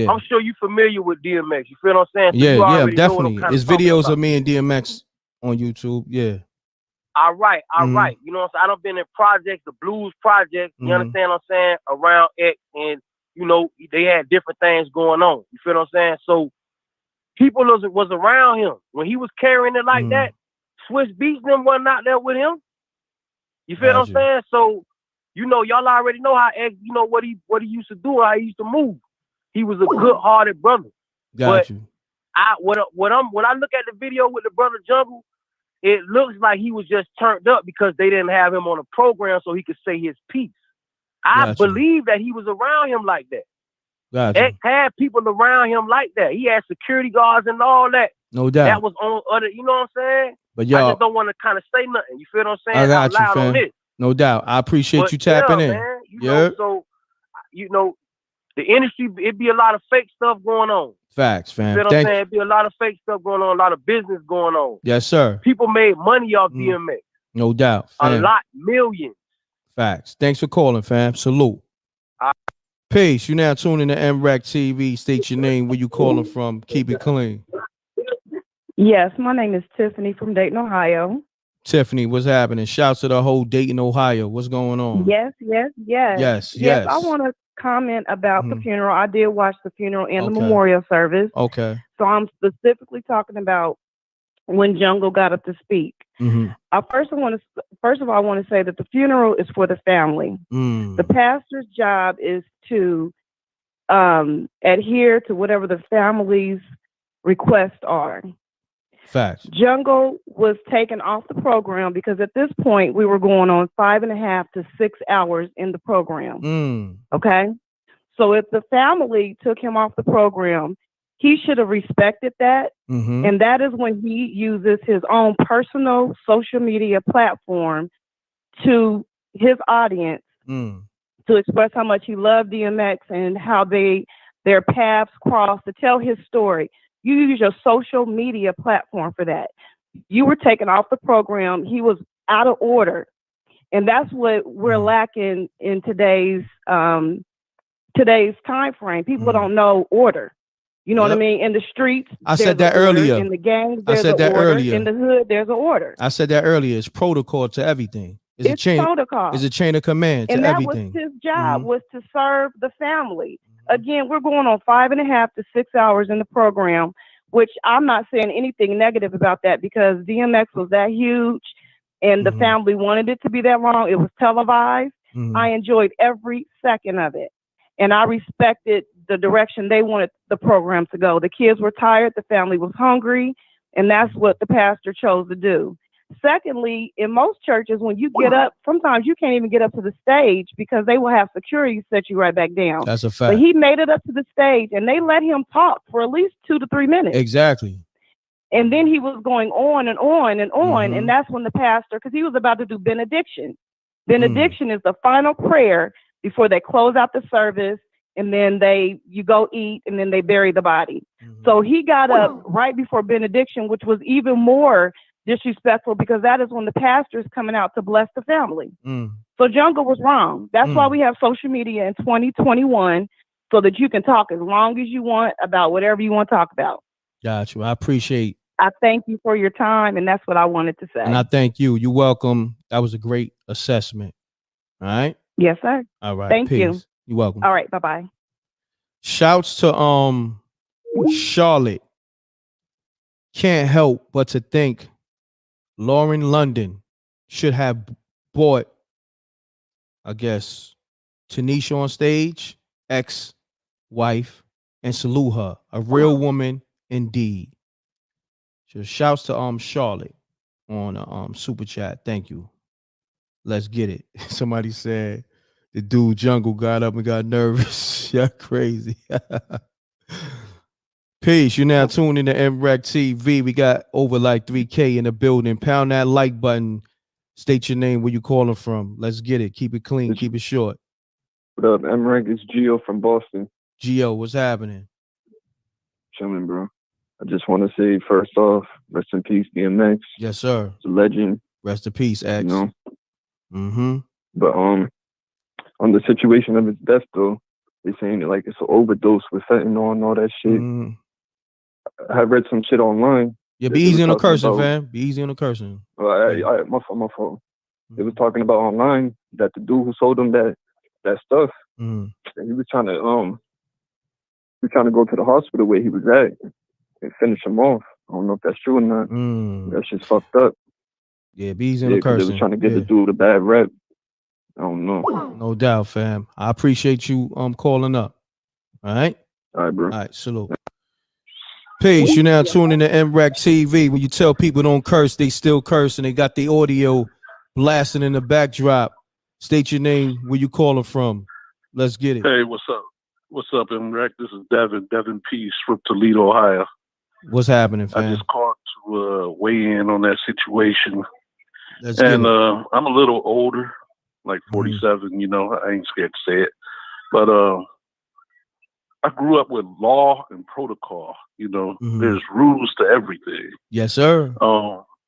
I'm sure you familiar with DMX. You feel what I'm saying? So yeah, definitely. There's videos of me and DMX on YouTube. Yeah. All right. You know what I'm saying? I done been in projects, the blues project, you understand what I'm saying, around X, and, they had different things going on. You feel what I'm saying? So people was around him. When he was carrying it like that, Swizz Beatz them wasn't out there with him. You feel what I'm saying? So, y'all already know how X, what he used to do, how he used to move. He was a good-hearted brother. But when I look at the video with the brother Jungle, it looks like he was just turned up because they didn't have him on a program so he could say his piece. I believe that he was around him like that. X had people around him like that. He had security guards and all that. No doubt. That was on other, you know what I'm saying? But y'all, I just don't want to kind of say nothing. You feel what I'm saying? I got out loud you, fam. on this. No doubt. I appreciate you tapping in. Man, so, the industry, it'd be a lot of fake stuff going on. Facts, fam. You feel what I'm saying? It'd be a lot of fake stuff going on, a lot of business going on. Yes, sir. People made money off DMX. No doubt. Fam. A lot, millions. Facts. Thanks for calling, fam. Salute. Peace. You now tuning to MRecktv. State your name, where you calling from. Keep it clean. Yes, my name is Tiffany from Dayton, Ohio. Tiffany, what's happening? Shouts to the whole Dayton, Ohio. What's going on? Yes. I want to comment about the funeral. I did watch the funeral and the memorial service. Okay. So I'm specifically talking about when Jungle got up to speak. First of all, I want to say that the funeral is for the family. The pastor's job is to adhere to whatever the family's requests are. Facts. Jungle was taken off the program because at this point we were going on 5.5 to 6 hours in the program. Okay. So if the family took him off the program, he should have respected that. And that is when he uses his own personal social media platform to his audience to express how much he loved DMX and how their paths crossed, to tell his story. You use your social media platform for that. You were taken off the program. He was out of order. And that's what we're lacking in today's time frame. People don't know order. You know what I mean? In the streets, I said that earlier. In the gangs, there's an order. In the hood, there's an order. I said that earlier. It's protocol to everything. It's a chain. Protocol. It's a chain of command to everything. And that was his job, was to serve the family. Again, we're going on 5.5 to 6 hours in the program, which I'm not saying anything negative about that because DMX was that huge and the family wanted it to be that long. It was televised. I enjoyed every second of it. And I respected the direction they wanted the program to go. The kids were tired. The family was hungry. And that's what the pastor chose to do. Secondly, in most churches, when you get up, sometimes you can't even get up to the stage because they will have security set you right back down. That's a fact. But he made it up to the stage and they let him talk for at least 2 to 3 minutes. Exactly. And then he was going on and on and on. And that's when the pastor, because he was about to do benediction. Benediction is the final prayer before they close out the service. And then you go eat and then they bury the body. So he got up right before benediction, which was even more disrespectful because that is when the pastor is coming out to bless the family. So Jungle was wrong. That's why we have social media in 2021 so that you can talk as long as you want about whatever you want to talk about. Got you. I appreciate. I thank you for your time, and that's what I wanted to say. And I thank you. You're welcome. That was a great assessment. All right. Yes, sir. All right. Thank Peace. you. You're welcome. All right. Bye-bye. Shouts to Charlotte. Can't help but to think Lauren London should have brought, I guess, Tanisha on stage, ex-wife, and salute her. A real woman indeed. So shouts to Charlotte on super chat. Thank you. Let's get it. Somebody said the dude Jungle got up and got nervous. You're crazy. Peace. You're now tuned in to MRecktv. We got over like 3K in the building. Pound that like button. State your name, where you calling from. Let's get it. Keep it clean. Keep it short. What up, M.Reck? It's Gio from Boston. Gio, what's happening? Chilling, bro. I just want to say, first off, rest in peace, DMX. Yes, sir. It's a legend. Rest in peace, X. You know? But on the situation of his death, though, they're saying that, like, it's an overdose with fentanyl and all that shit. I read some shit online. Yeah, be easy on the cursing, fam. Be easy on the cursing. My fault. They was talking about online that the dude who sold them that stuff, and he was trying to go to the hospital where he was at and finish him off. I don't know if that's true or not. That shit's fucked up. Yeah, be easy on the cursing. They was trying to get the dude a bad rep. I don't know. No doubt, fam. I appreciate you calling up. All right? All right, bro. All right, salute. Peace. You're now tuning to MRecktv. When you tell people don't curse, they still curse, and they got the audio blasting in the backdrop. State your name, where you calling from. Let's get it. Hey, what's up? What's up, M.Reck? This is Devin Peace from Toledo, Ohio. What's happening, fam? I just called to weigh in on that situation. Let's and I'm a little older, like 47, you know, I ain't scared to say it. But I grew up with law and protocol, you know. There's rules to everything. Yes, sir.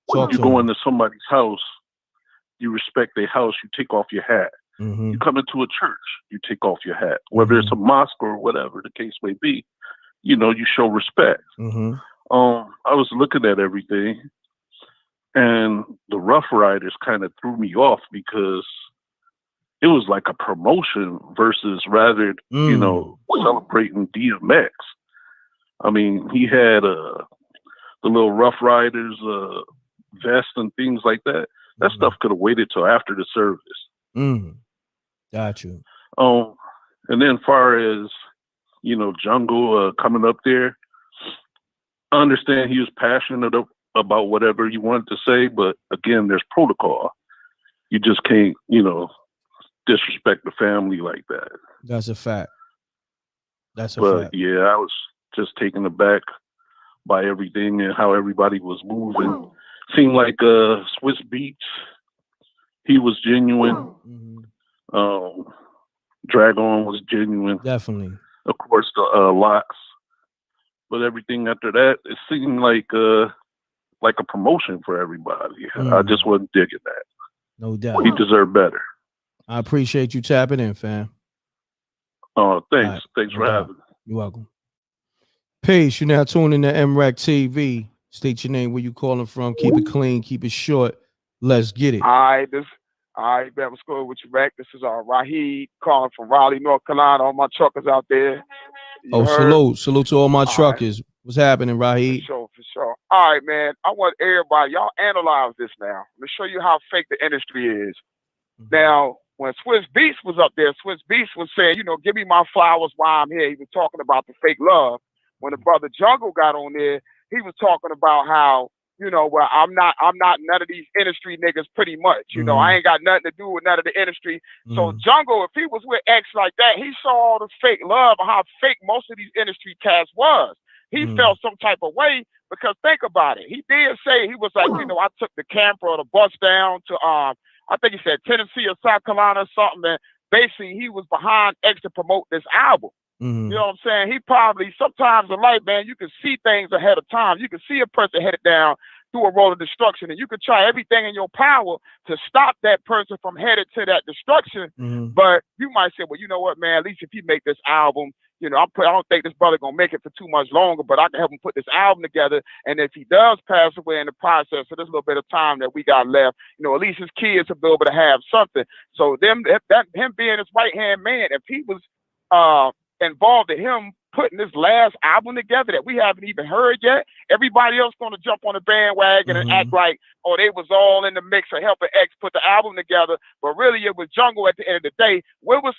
When you go into somebody's house, you respect their house, you take off your hat. You come into a church, you take off your hat. Whether it's a mosque or whatever the case may be, you know, you show respect. I was looking at everything, And the Rough Riders kind of threw me off because it was like a promotion versus rather, you know, celebrating DMX. I mean, he had the little Rough Riders vest and things like that. That stuff could have waited till after the service. Got you. And then far as, you know, Jungle coming up there, I understand he was passionate about whatever he wanted to say, but again, there's protocol. You just can't, you know, disrespect the family like that. That's a fact. That's a fact. Yeah, I was just taken aback by everything and how everybody was moving. Seemed like Swizz Beatz, he was genuine. Dragon was genuine. Definitely. Of course, the Locks. But everything after that, it seemed like a promotion for everybody. I just wasn't digging that. No doubt. He deserved better. I appreciate you tapping in, fam. Oh, thanks. Right. Thanks for having me. You're welcome. Peace. You're now tuning to MRecktv. State your name, where you calling from. Keep it clean. Keep it short. Let's get it. All right, man, what's good with you, Reck? This is Rahid calling from Raleigh, North Carolina. All my truckers out there. Salute to all my truckers. What's happening, Rahid? For sure. All right, man. I want everybody, y'all analyze this now. Let me show you how fake the industry is. Now, when Swizz Beatz was up there, Swizz Beatz was saying, you know, give me my flowers while I'm here. He was talking about the fake love. When the brother Jungle got on there, he was talking about how, you know, well, I'm not none of these industry niggas pretty much. You know, I ain't got nothing to do with none of the industry. So Jungle, if he was with X like that, he saw all the fake love and how fake most of these industry cats was. He felt some type of way because think about it. He did say, he was like, you know, I took the camper or the bus down to, I think he said Tennessee or South Carolina or something. And basically he was behind X to promote this album. You know what I'm saying? He probably, sometimes in life, man, you can see things ahead of time. You can see a person headed down through a road of destruction, and you can try everything in your power to stop that person from headed to that destruction. But you might say, well, you know what, man, at least if he make this album, you know, I don't think this brother gonna make it for too much longer, but I can help him put this album together. And if he does pass away in the process of this little bit of time that we got left, you know, at least his kids will be able to have something. So him being his right hand man, if he was involved in him putting this last album together that we haven't even heard yet, everybody else gonna jump on the bandwagon and act like, oh, they was all in the mix of helping X put the album together, but really it was Jungle at the end of the day. Where was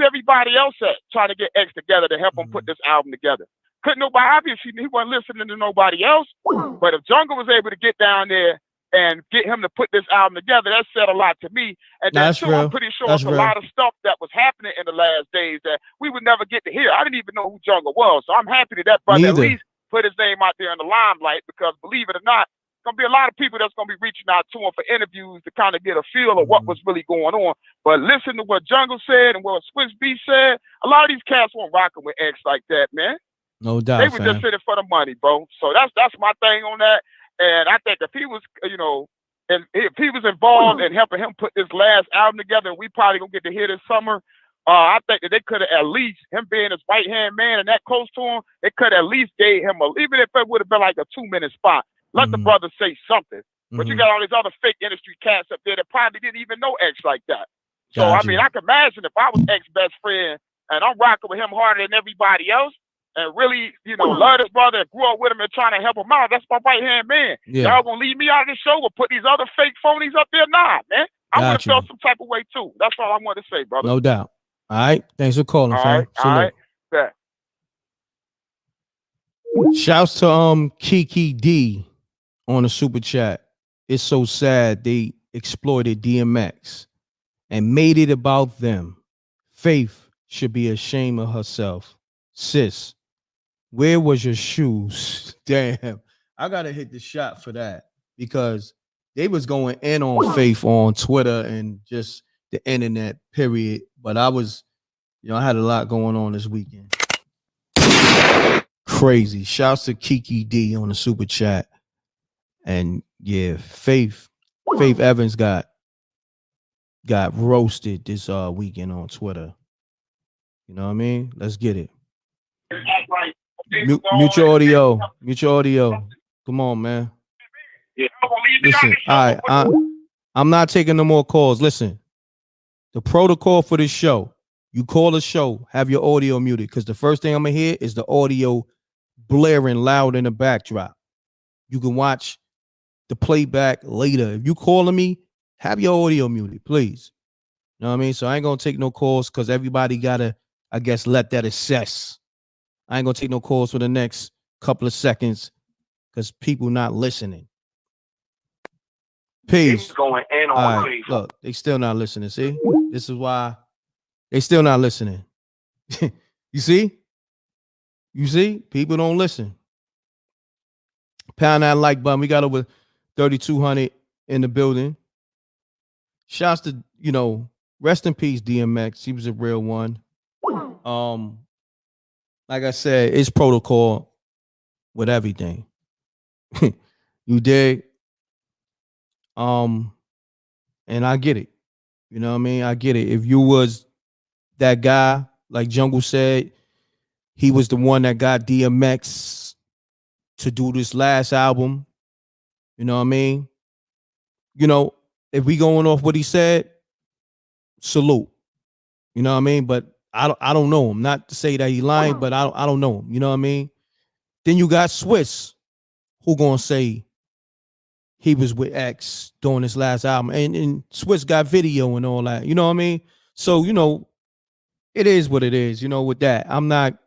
everybody else at trying to get X together to help him put this album together? Couldn't nobody, obviously he wasn't listening to nobody else, but if Jungle was able to get down there and get him to put this album together, that said a lot to me. And then too, I'm pretty sure it's a lot of stuff that was happening in the last days that we would never get to hear. I didn't even know who Jungle was. So I'm happy that brother at least put his name out there in the limelight, because believe it or not, there's going to be a lot of people that's going to be reaching out to him for interviews to kind of get a feel of what was really going on. But listen to what Jungle said and what Swizz Beatz said. A lot of these cats weren't rocking with X like that, man. No doubt, they were just sitting for the money, bro. So that's my thing on that. And I think if he was, you know, and if he was involved in helping him put this last album together, and we probably gonna get to hear this summer, I think that they could have at least, him being his right hand man and that close to him, they could at least gave him even if it would have been like a 2-minute spot. Let the brother say something. But you got all these other fake industry cats up there that probably didn't even know X like that. So I mean, I can imagine if I was X's best friend and I'm rocking with him harder than everybody else, and really, you know, love this brother and grew up with him and trying to help him out. That's my right hand man. Y'all gonna leave me out of the show or put these other fake phonies up there? Nah, man. I would have felt some type of way too. That's all I want to say, brother. No doubt. All right. Thanks for calling, fam. All right. Yeah. Shouts to Kiki D on the super chat. It's so sad they exploited DMX and made it about them. Faith should be ashamed of herself. Sis, where was your shoes? Damn, I gotta hit the shot for that, because they was going in on Faith on Twitter and just the internet, period. But I was, you know, I had a lot going on this weekend. Crazy. Shouts to Kiki D on the super chat. And yeah, Faith Evans got roasted this weekend on Twitter. You know what I mean? Let's get it. Mutual audio. Come on, man. Yeah. Listen, all right, I'm not taking no more calls. Listen, the protocol for this show, you call the show, have your audio muted, because the first thing I'm gonna hear is the audio blaring loud in the backdrop. You can watch the playback later. If you calling me, have your audio muted, please. You know what I mean? So I ain't gonna take no calls because everybody gotta, I guess, let that assess. I ain't gonna take no calls for the next couple of seconds because people not listening. Peace. Going in on people. Look, they still not listening. See, this is why they still not listening. You see? You see? People don't listen. Pound that like button. We got over 3,200 in the building. Shouts to, you know, rest in peace, DMX. He was a real one. Like I said, it's protocol with everything. You dig? And I get it. You know what I mean? I get it. If you was that guy, like Jungle said, he was the one that got DMX to do this last album. You know what I mean? You know, if we going off what he said, salute. You know what I mean? But I don't know him. Not to say that he lying, but I don't know him. You know what I mean? Then you got Swizz, who gonna say he was with X during his last album, and Swizz got video and all that. You know what I mean? So, you know, it is what it is. You know, with that, I'm not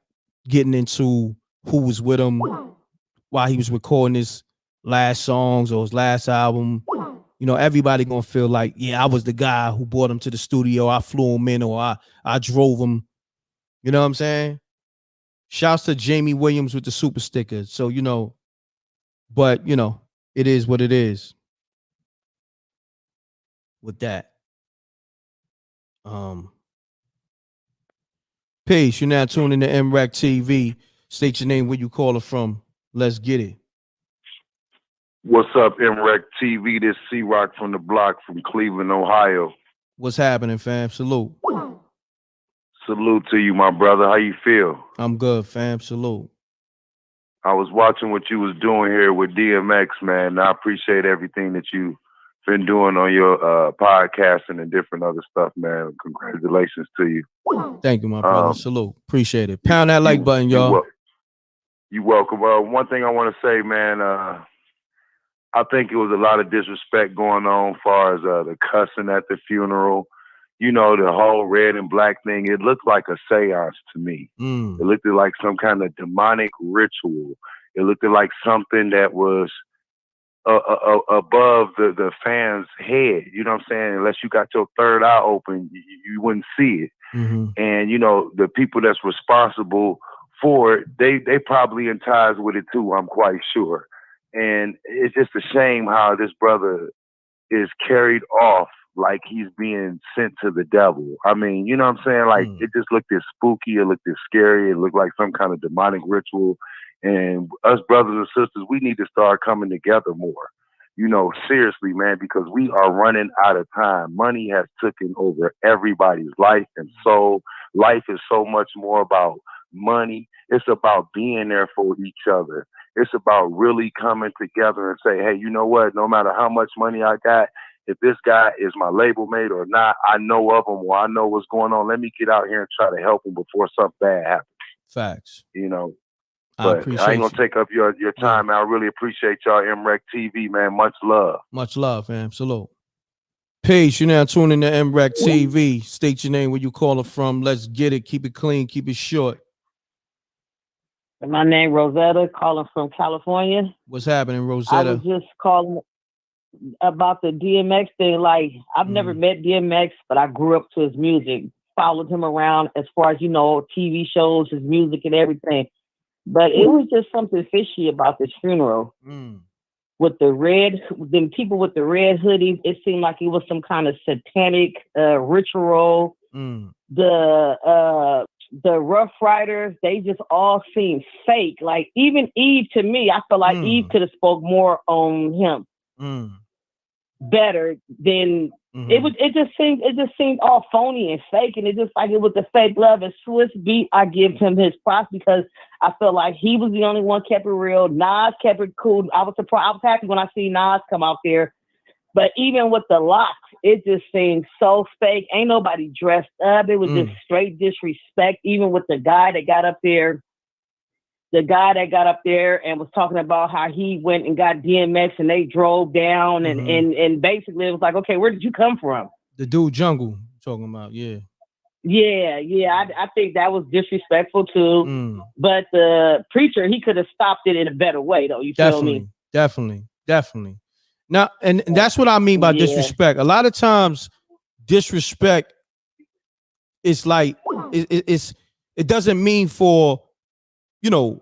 getting into who was with him while he was recording his last songs or his last album. You know, everybody gonna feel like, yeah, I was the guy who brought him to the studio. I flew him in, or I drove him. You know what I'm saying? Shouts to Jamie Williams with the super sticker. So, you know, but, you know, it is what it is with that. Peace. You're now tuning to MRecktv. State your name, where you call it from. Let's get it. What's up, MRecktv? This C-Rock from the block from Cleveland, Ohio. What's happening, fam? Salute. Salute to you, my brother. How you feel? I'm good, fam. Salute. I was watching what you was doing here with DMX, man. I appreciate everything that you've been doing on your podcasting and different other stuff, man. Congratulations to you. Thank you, my brother. Salute. Appreciate it. Pound that like button, y'all. You're welcome. One thing I want to say, man, I think it was a lot of disrespect going on as far as the cussing at the funeral. You know, the whole red and black thing, it looked like a seance to me. It looked like some kind of demonic ritual. It looked like something that was above the fans' head. You know what I'm saying? Unless you got your third eye open, you wouldn't see it. And, you know, the people that's responsible for it, they probably in ties with it too, I'm quite sure. And it's just a shame how this brother is carried off like he's being sent to the devil. I mean, you know what I'm saying? Like, it just looked this spooky. It looked this scary. It looked like some kind of demonic ritual. And us brothers and sisters, we need to start coming together more. You know, seriously, man, because we are running out of time. Money has taken over everybody's life and soul. Life is so much more about money. It's about being there for each other. It's about really coming together and say, hey, you know what? No matter how much money I got, if this guy is my label mate or not, I know of him or I know what's going on. Let me get out here and try to help him before something bad happens. Facts. You know, but I ain't gonna take up your time, man. I really appreciate y'all, MRecktv, man. Much love. Much love, fam. Salute. Peace. You're now tuning to MRecktv. State your name, where you call it from. Let's get it. Keep it clean. Keep it short. My name Rosetta, calling from California. What's happening, Rosetta? I was just calling about the DMX thing. Like, I've never met DMX, but I grew up to his music, followed him around as far as, you know, TV shows, his music and everything. But it was just something fishy about this funeral. With the people with the red hoodies, it seemed like it was some kind of satanic ritual. The Rough Riders, they just all seemed fake. Like, even Eve, to me, I feel like Eve could have spoke more on him better than it just seemed all phony and fake, and it just like it was the fake love. And Swizz Beatz, I give him his props because I feel like he was the only one kept it real. Nas kept it cool. I was surprised. I was happy when I see Nas come out there. But even with the locks, it just seemed so fake. Ain't nobody dressed up. It was just straight disrespect. Even with the guy that got up there, and was talking about how he went and got DMX and they drove down and basically it was like, okay, where did you come from? The dude Jungle talking about, yeah. Yeah. I think that was disrespectful too. But the preacher, he could have stopped it in a better way, though. You feel me? Definitely. Now, and that's what I mean by disrespect. A lot of times, disrespect is like it doesn't mean for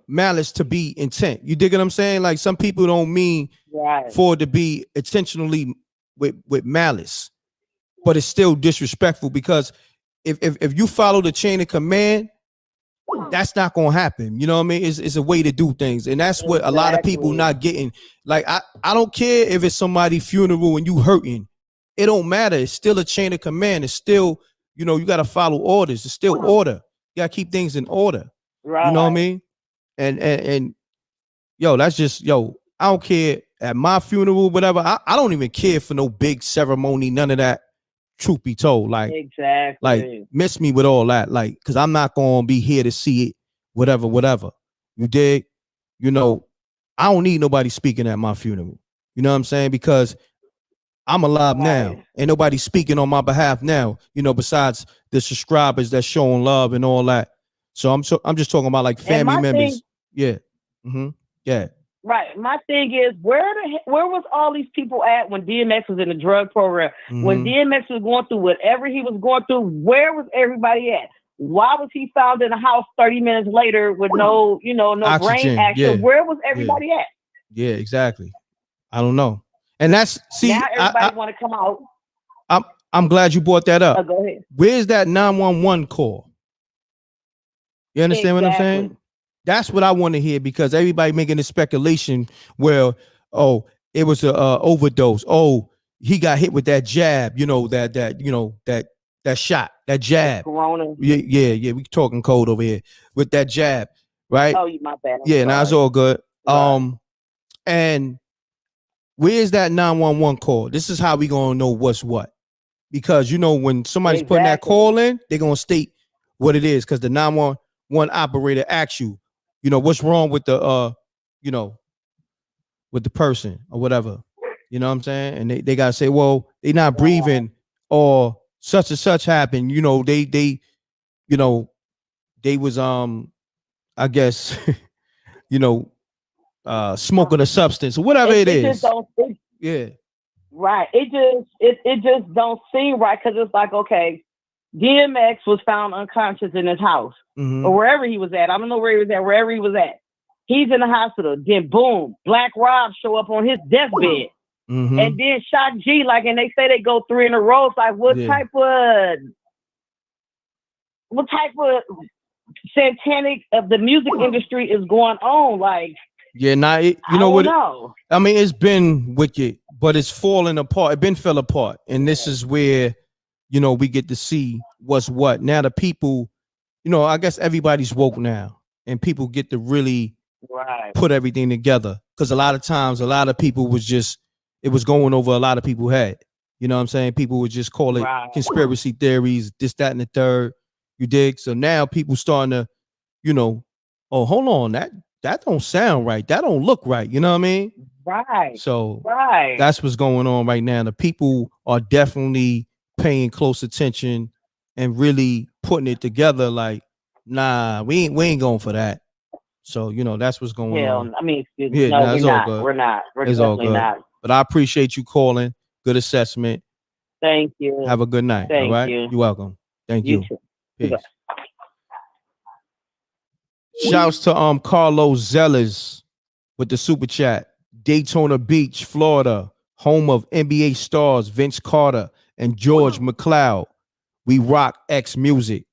malice to be intent. You dig what I'm saying? Like some people don't mean for it to be intentionally with malice, but it's still disrespectful because if you follow the chain of command, that's not gonna happen. You know what I mean? It's a way to do things, and that's what a lot of people not getting. Like I don't care if it's somebody's funeral and you hurting. It don't matter. It's still a chain of command. It's still, you got to follow orders. It's still order. You got to keep things in order. Right. You know what I mean? And that's just I don't care at my funeral, whatever. I don't even care for no big ceremony, none of that. Truth be told, like exactly, like miss me with all that, like, because I'm not gonna be here to see it, whatever. You dig? I don't need nobody speaking at my funeral. You know what I'm saying? Because I'm alive now. Ain't nobody speaking on my behalf now. Besides the subscribers that's showing love and all that. So I'm just talking about like family members. Yeah. Yeah. Right. My thing is, where was all these people at when DMX was in the drug program? When DMX was going through whatever he was going through, where was everybody at? Why was he found in a house 30 minutes later with no Oxygen, brain action? yeah. Where was everybody at? Yeah, exactly. I don't know. And that's now everybody want to come out. I'm glad you brought that up. Go ahead. Where's that 911 call? You understand what I'm saying? That's what I want to hear, because everybody making this speculation where, it was a overdose. Oh, he got hit with that jab, that shot, that jab. Corona. Yeah. We talking code over here with that jab, right? Oh, my bad. Now it's all good. Right. And where's that 911 call? This is how we gonna know what's what, because when somebody's putting that call in, they're gonna state what it is, because the 911 operator asks you, what's wrong with the with the person or whatever. You know what I'm saying? And they gotta say, well, they not breathing or such and such happened. They was I guess smoking a substance or whatever it is. Yeah. Right. It just don't seem right, because it's like, okay, DMX was found unconscious in his house or wherever he was at. I don't know where he was at, wherever he was at. He's in the hospital. Then boom, Black Rob show up on his deathbed. And then Shock G, and they say they go 3 in a row. It's like, what type of satanic of the music industry is going on? Like, yeah, I mean, it's been wicked, but it's falling apart. It been fell apart. And this is where, we get to see what's what. Now the people, I guess everybody's woke now, and people get to really put everything together. Because a lot of times, a lot of people it was going over a lot of people's head. You know what I'm saying? People would just call it conspiracy theories, this, that, and the third. You dig? So now people starting to, oh, hold on, that don't sound right. That don't look right. You know what I mean? Right. So that's what's going on right now. The people are definitely paying close attention and really putting it together. Like, nah, we ain't going for that. So that's what's going on. I mean, we're not. Good. We're not. We're it's definitely all good. not. But I appreciate you calling. Good assessment. Thank you. Have a good night. Thank all right. you. You're welcome. Thank you. Too. Peace. Shouts to Carlos Zellers with the super chat. Daytona Beach, Florida, home of NBA stars Vince Carter and George McCloud. We rock X music.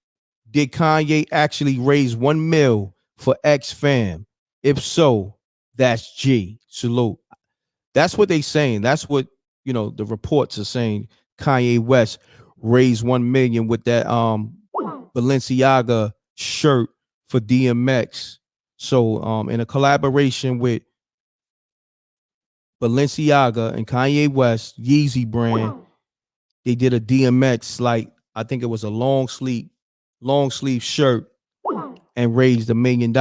Did Kanye actually raise $1 million for X fam? If so, that's G. Salute. That's what they saying. That's what the reports are saying. Kanye West raised $1 million with that Balenciaga shirt for DMX. So in a collaboration with Balenciaga and Kanye West, Yeezy brand, they did a DMX, like I think it was a long sleeve shirt, and raised $1 million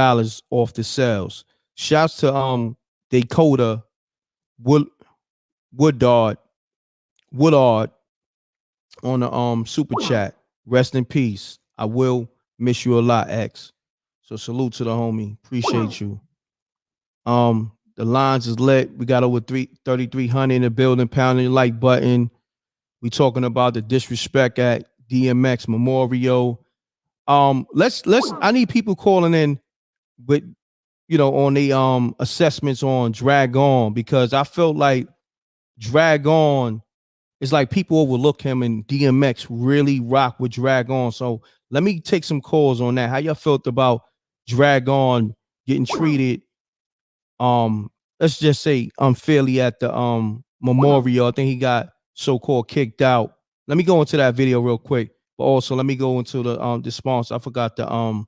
off the sales. Shouts to Dakota Woodard on the super chat. Rest in peace. I will miss you a lot, X. So salute to the homie. Appreciate you. The lines is lit. We got over 3,300 in the building. Pounding the like button. We talking about the disrespect at DMX Memorial. Let's I need people calling in with, on the assessments on Drag On, because I felt like Drag On is like people overlook him, and DMX really rock with Drag On. So let me take some calls on that. How y'all felt about Drag On getting treated, let's just say unfairly at the Memorial? I think he got so-called kicked out. Let me go into that video real quick, but also let me go into the sponsor. I forgot to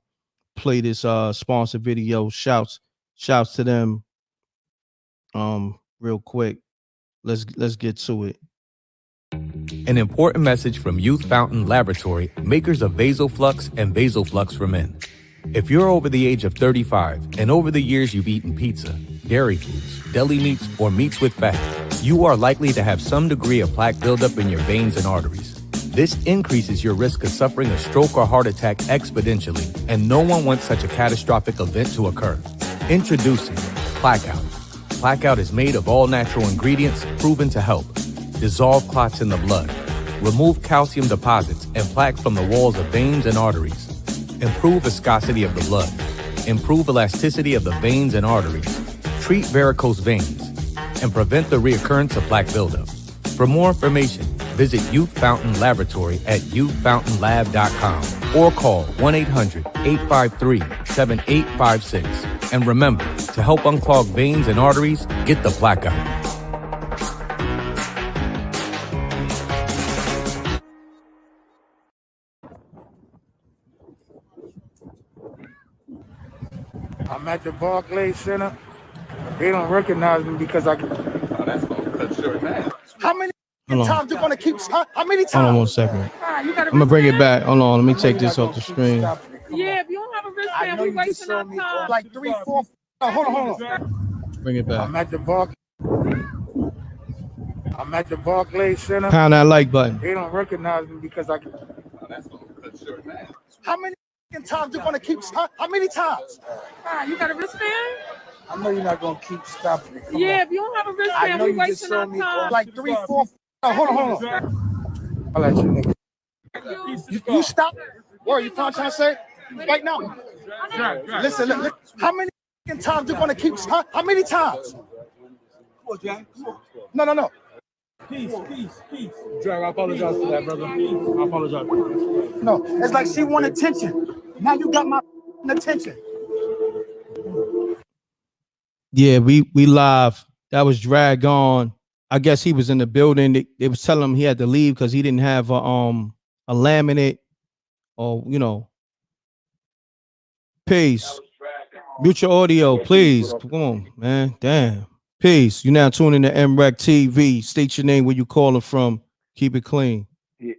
play this sponsor video. Shouts to them real quick. Let's get to it. An important message from Youth Fountain Laboratory, makers of VasoFlux and VasoFlux for Men. If you're over the age of 35 and over the years you've eaten pizza, dairy foods, deli meats, or meats with fat, you are likely to have some degree of plaque buildup in your veins and arteries. This increases your risk of suffering a stroke or heart attack exponentially, and no one wants such a catastrophic event to occur. Introducing Blackout. Blackout is made of all natural ingredients proven to help dissolve clots in the blood, remove calcium deposits and plaque from the walls of veins and arteries, improve viscosity of the blood, improve elasticity of the veins and arteries, treat varicose veins, and prevent the reoccurrence of plaque buildup. For more information, visit Youth Fountain Laboratory at youthfountainlab.com or call 1-800-853-7856. And remember, to help unclog veins and arteries, get the Blackout. I'm at the Barclays Center. They don't recognize me because I. Oh, that's gonna cut short, man. How many times you gonna keep? How many times? Hold on 1 second. I'm gonna bring it back. Hold on, let me take this off the screen. Yeah, if you don't have a wristband, we wasting our time. Like 3, 4. Oh, hold on. Bring it back. I'm at the Barclays Center. Pound that like button. They don't recognize me because I. Oh, that's gonna cut short, man. How many times you gonna keep? How many times? You got a wristband? I know you're not gonna keep stopping me. Yeah, if you don't have a wristband, we wasting our time. Like 3, 4. Oh, hold on. I'll let you nigga. You stop. What are you trying to say? Right now. Listen. How many times you gonna keep? How many times? No. Peace. Drag, I apologize for that, brother. I apologize. No, it's like she want attention. Now you got my attention. Yeah, we live. That was Drag On. I guess he was in the building. They was telling him he had to leave because he didn't have a laminate or Peace. Mute your audio, please. Come on, man. Damn. Peace. You now tuning to MRecktv. State your name, where you calling from. Keep it clean. Yeah.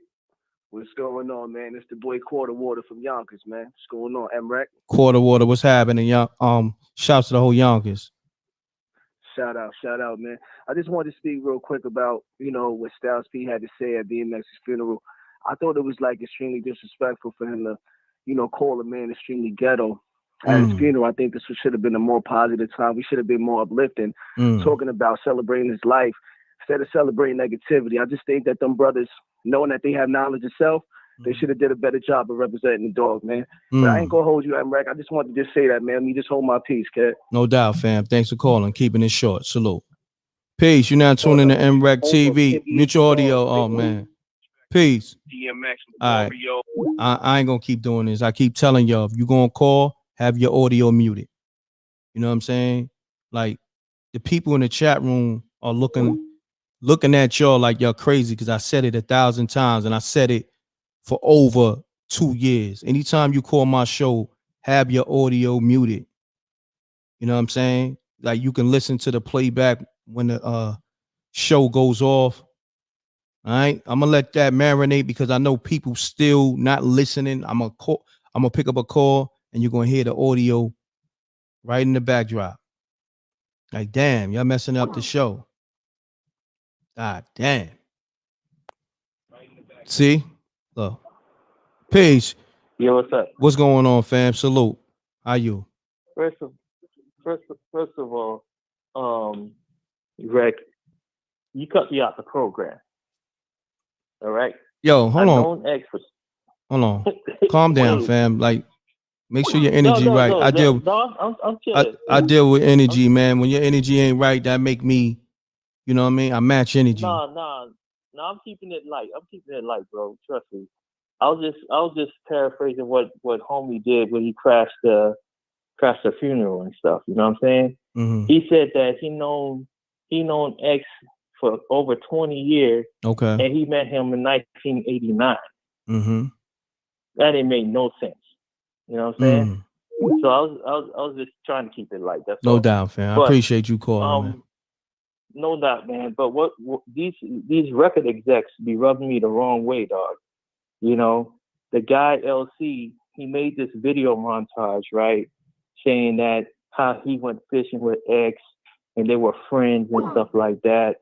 What's going on, man? It's the boy Quarter Water from Yonkers, man. What's going on, M.Reck? Quarter Water, what's happening? Shouts to the whole Yonkers. Shout out, man. I just wanted to speak real quick about, what Styles P had to say at DMX's funeral. I thought it was extremely disrespectful for him to, call a man extremely ghetto at his funeral. I think this should have been a more positive time. We should have been more uplifting, talking about celebrating his life instead of celebrating negativity. I just think that them brothers, knowing that they have knowledge of self, they should have did a better job of representing the dog, man. But I ain't gonna hold you, M.Reck. I just wanted to just say that, man. Let me just hold my peace, kid. No doubt, fam. Thanks for calling. Keeping it short. Salute. Peace. You're now tuning to MRecktv. Mute your audio. Oh, man. Peace. DMX. All right. I ain't gonna keep doing this. I keep telling y'all, if you gonna call, have your audio muted. You know what I'm saying? Like, the people in the chat room are looking at y'all like y'all crazy because I said it 1,000 times, and I said it for over 2 years. Anytime you call my show, have your audio muted. You know what I'm saying? Like you can listen to the playback when the show goes off. All right, I'm gonna let that marinate because I know people still not listening. I'm gonna pick up a call and you're gonna hear the audio right in the backdrop. Like, damn, y'all messing up the show. God damn. See? Look. Peace. Yo, what's up? What's going on, fam? Salute. How you? First of all, Reck, you cut me out the program. All right. Yo, hold on. Known X for... Hold on. Calm down, Wait. fam. Like, make sure your energy right. I'm chilling. I deal with energy, man. When your energy ain't right, that make me, you know what I mean? I match energy. No, I'm keeping it light. Bro. Trust me. I was just paraphrasing what homie did when he crashed the funeral and stuff. You know what I'm saying? Mm-hmm. He said that he known X for over 20 years. Okay. And he met him in 1989. Mm-hmm. That didn't make no sense. You know what I'm saying? So I was just trying to keep it light. That's no all. doubt, fam. But, I appreciate you calling, man. No doubt, man. But what these record execs be rubbing me the wrong way, dog. You know, the guy LC, he made this video montage, right, saying that how he went fishing with X and they were friends and stuff like that.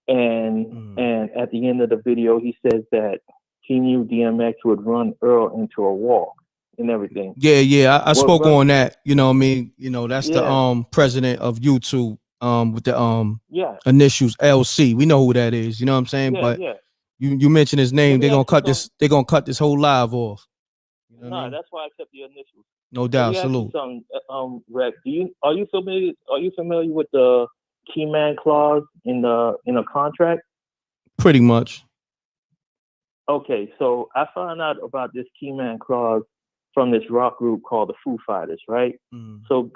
And at the end of the video, he says that he knew DMX would run Earl into a wall and everything. Yeah. I spoke on that. You know what I mean? You know, that's the president of YouTube with the initials LC. We know who that is. You know what I'm saying? But you mentioned his name, they're gonna cut this whole live off. You know what I mean? That's why I kept the initials. No doubt. Salute. Reck, are you familiar with the key man clause in a contract? Pretty much. Okay, so I found out about this key man clause from this rock group called the Foo Fighters, right? So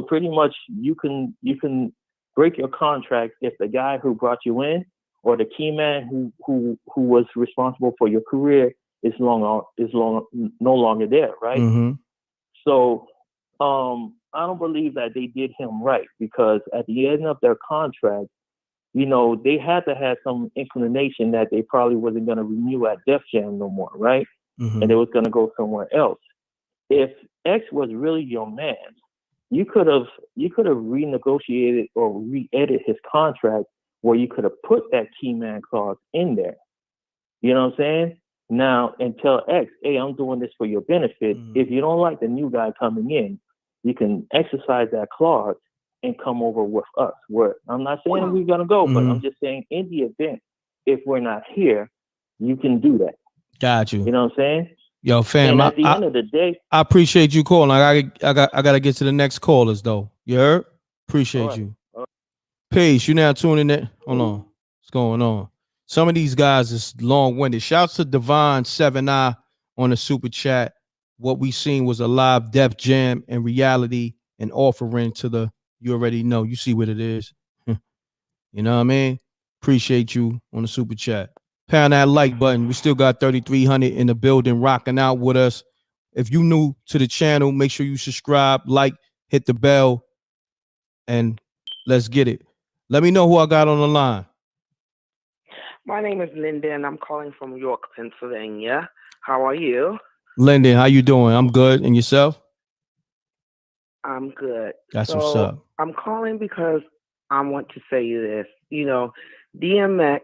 pretty much you can break your contract if the guy who brought you in or the key man who was responsible for your career is no longer there, right? Mm-hmm. So I don't believe that they did him right because at the end of their contract, you know, they had to have some inclination that they probably wasn't going to renew at Def Jam no more, right? Mm-hmm. And they was going to go somewhere else. If X was really your man, you could have renegotiated or re-edited his contract where you could have put that key man clause in there. You know what I'm saying? Now, and tell X, hey, I'm doing this for your benefit. If you don't like the new guy coming in, you can exercise that clause and come over with us. Where I'm not saying we're gonna go, but I'm just saying in the event if we're not here, you can do that. Got you. You know what I'm saying? Yo, fam. And at the end of the day, I appreciate you calling. I gotta get to the next callers though. You heard? Appreciate you. Peace. You now tuning in. Hold on. What's going on? Some of these guys is long-winded. Shouts to Divine 7I on the super chat. What we seen was a live Def Jam in reality and offering to the, you already know. You see what it is. You know what I mean? Appreciate you on the super chat. Pound that like button. We still got 3,300 in the building rocking out with us. If you new to the channel, make sure you subscribe, like, hit the bell, and let's get it. Let me know who I got on the line. My name is Linda, and I'm calling from York, Pennsylvania. How are you? Lyndon, how you doing? I'm good. And yourself? I'm good. That's what's up. I'm calling because I want to say this. You know, DMX,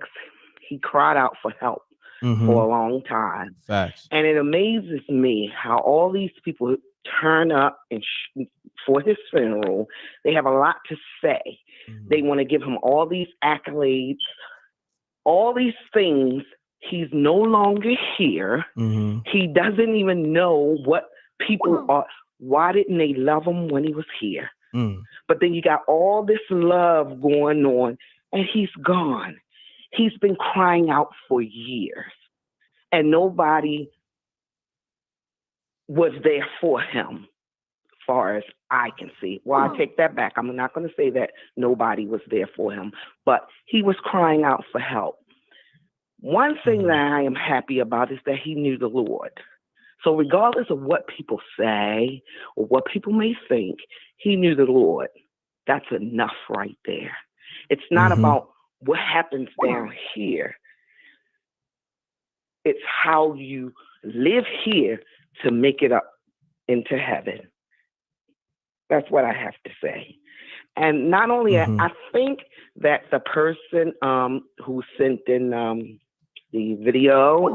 he cried out for help for a long time. Facts. And it amazes me how all these people turn up and for his funeral. They have a lot to say. They want to give him all these accolades, all these things. He's no longer here. He doesn't even know what people are. Why didn't they love him when he was here? But then you got all this love going on, and he's gone. He's been crying out for years, and nobody was there for him, as far as I can see. Well, I take that back. I'm not going to say that nobody was there for him, but he was crying out for help. One thing that I am happy about is that he knew the Lord. So regardless of what people say or what people may think, he knew the Lord. that's enough right there. It's not about what happens down here. It's how you live here to make it up into heaven. That's what I have to say. And not only, I think that the person who sent in the video,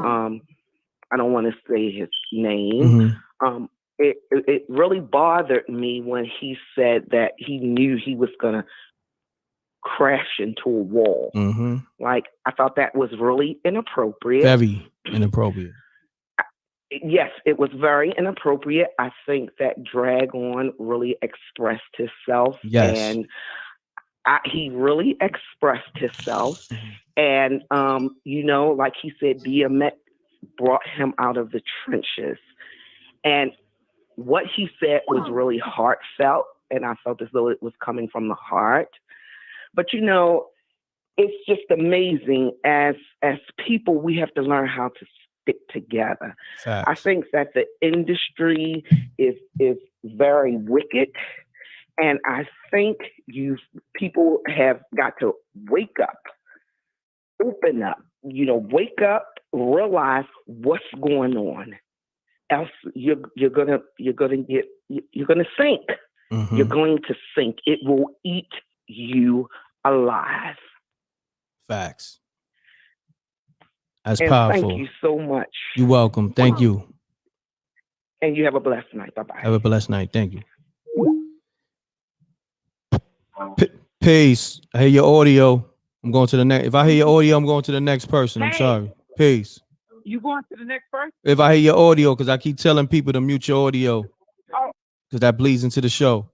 I don't want to say his name, it really bothered me when he said that he knew he was going to crash into a wall. Like, I thought that was really inappropriate. Very inappropriate. Yes, it was very inappropriate. I think that Dragon really expressed himself. Yes. And he really expressed himself. And, you know, like he said, DMX brought him out of the trenches. And what he said was really heartfelt. And I felt as though it was coming from the heart. But, you know, it's just amazing. As people, we have to learn how to stick together. Facts. I think that the industry is very wicked. And I think people have got to wake up, open up, you know, wake up, realize what's going on. Else you're gonna sink. You're going to sink. It will eat you alive. Facts. That's and powerful. Thank you so much. You're welcome. Thank you. And you have a blessed night. Bye-bye. Have a blessed night. Thank you. Peace. I hear your audio. I'm going to the next. If I hear your audio, I'm going to the next person. I'm sorry. Peace. You going to the next person? If I hear your audio, because I keep telling people to mute your audio, Oh. because that bleeds into the show.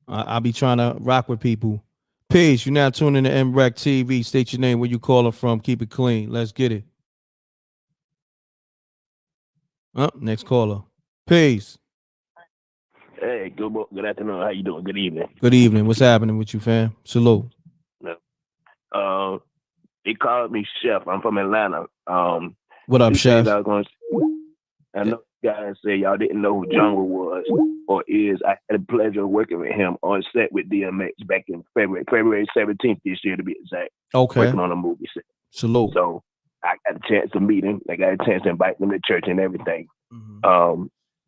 I'll be trying to rock with people. Peace. You're now tuning to MRecktv. State your name, where you calling from. Keep it clean. Let's get it. Next caller. Peace. Hey, good afternoon. How you doing? Good evening. Good evening. What's happening with you, fam? Salute. They called me Chef. I'm from Atlanta. What up, Chef? I know you guys say y'all didn't know who Jungle was or is. I had the pleasure of working with him on set with DMX back in February 17th this year, to be exact. Okay. Working on a movie set. Salute. So I got a chance to meet him. I got a chance to invite him to church and everything.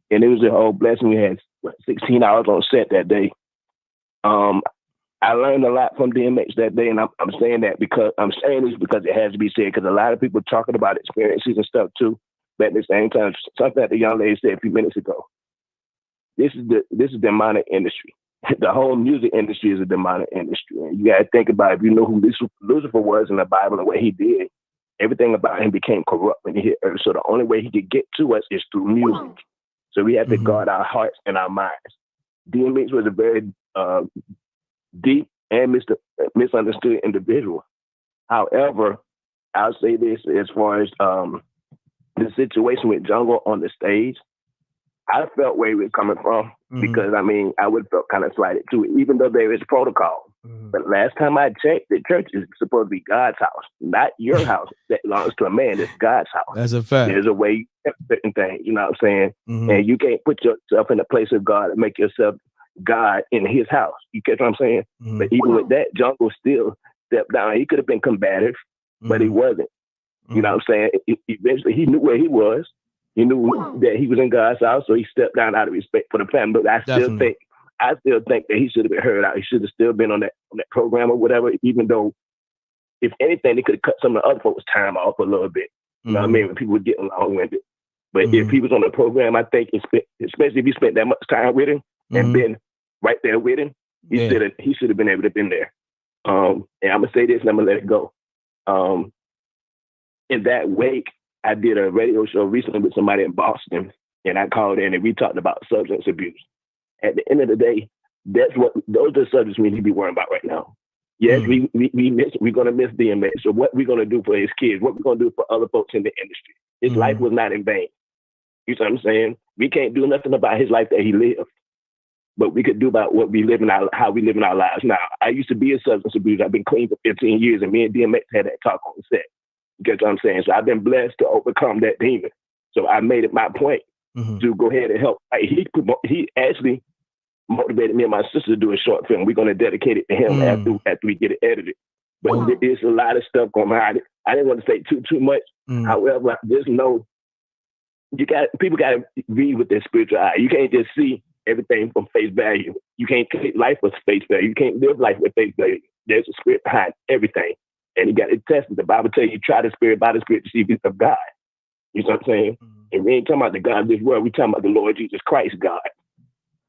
And it was a whole blessing. We had 16 hours on set that day. I learned a lot from DMX that day, and I'm saying that because it has to be said, because a lot of people talking about experiences and stuff too. But at the same time, something that the young lady said a few minutes ago. This is demonic industry. The whole music industry is a demonic industry, and you got to think about it. If you know who Lucifer was in the Bible and what he did, everything about him became corrupt when he hit earth. So the only way he could get to us is through music. So we have to guard our hearts and our minds. DMX was a very deep and misunderstood individual. However, I'll say this as far as the situation with Jungle on the stage, I felt where he was coming from because, I mean, I would have felt kind of slighted too, even though there is protocol. But last time I checked, the church is supposed to be God's house, not your house that belongs to a man. It's God's house. That's a fact. There's a way you do certain things, you know what I'm saying? And you can't put yourself in the place of God and make yourself God in his house. You catch what I'm saying? But even with that, Jungle still stepped down. He could have been combative, but he wasn't. You know what I'm saying? Eventually, he knew where he was. He knew that he was in God's house, so he stepped down out of respect for the family. But I still think that he should have been heard out. He should have still been on that program or whatever, even though, if anything, they could have cut some of the other folks' time off a little bit. You know what I mean? When people were getting long-winded. But if he was on the program, I think, especially if he spent that much time with him and been right there with him, he should have been able to been there. And I'm going to say this and I'm going to let it go. In that wake, I did a radio show recently with somebody in Boston, and I called in and we talked about substance abuse. At the end of the day, those are the subjects we need to be worrying about right now. Yes, we're going to miss DMX. So what we're going to do for his kids, what we're going to do for other folks in the industry. His life was not in vain. You know what I'm saying? We can't do nothing about his life that he lived, but we could do about what we live in how we live in our lives now. I used to be a substance abuser. I've been clean for 15 years, and me and DMX had that talk on the set. You get what I'm saying? So I've been blessed to overcome that demon. So I made it my point to go ahead and help. He actually motivated me and my sister to do a short film. We're going to dedicate it to him after we get it edited. But there's a lot of stuff going on. I didn't want to say too much. However, just know people got to read with their spiritual eye. You can't just see everything from face value. You can't take life with face value. You can't live life with face value. There's a spirit behind everything. And you got to test it. The Bible tells you, try the spirit by the spirit to see if it's of God. You know what I'm saying? And we ain't talking about the God of this world. We're talking about the Lord Jesus Christ, God.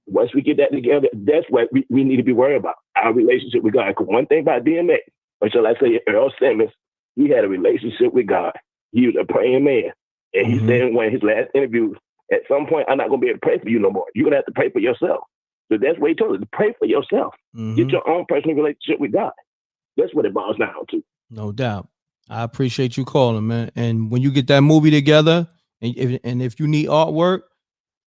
Once we get that together, that's what we need to be worried about, our relationship with God. Because one thing about DMX, or shall I say Earl Simmons, he had a relationship with God. He was a praying man. And he said in one of his last interviews, at some point, I'm not going to be able to pray for you no more. You're going to have to pray for yourself. So that's what he told us, to pray for yourself. Get your own personal relationship with God. That's what it boils down to. No doubt. I appreciate you calling, man. And when you get that movie together, and if you need artwork,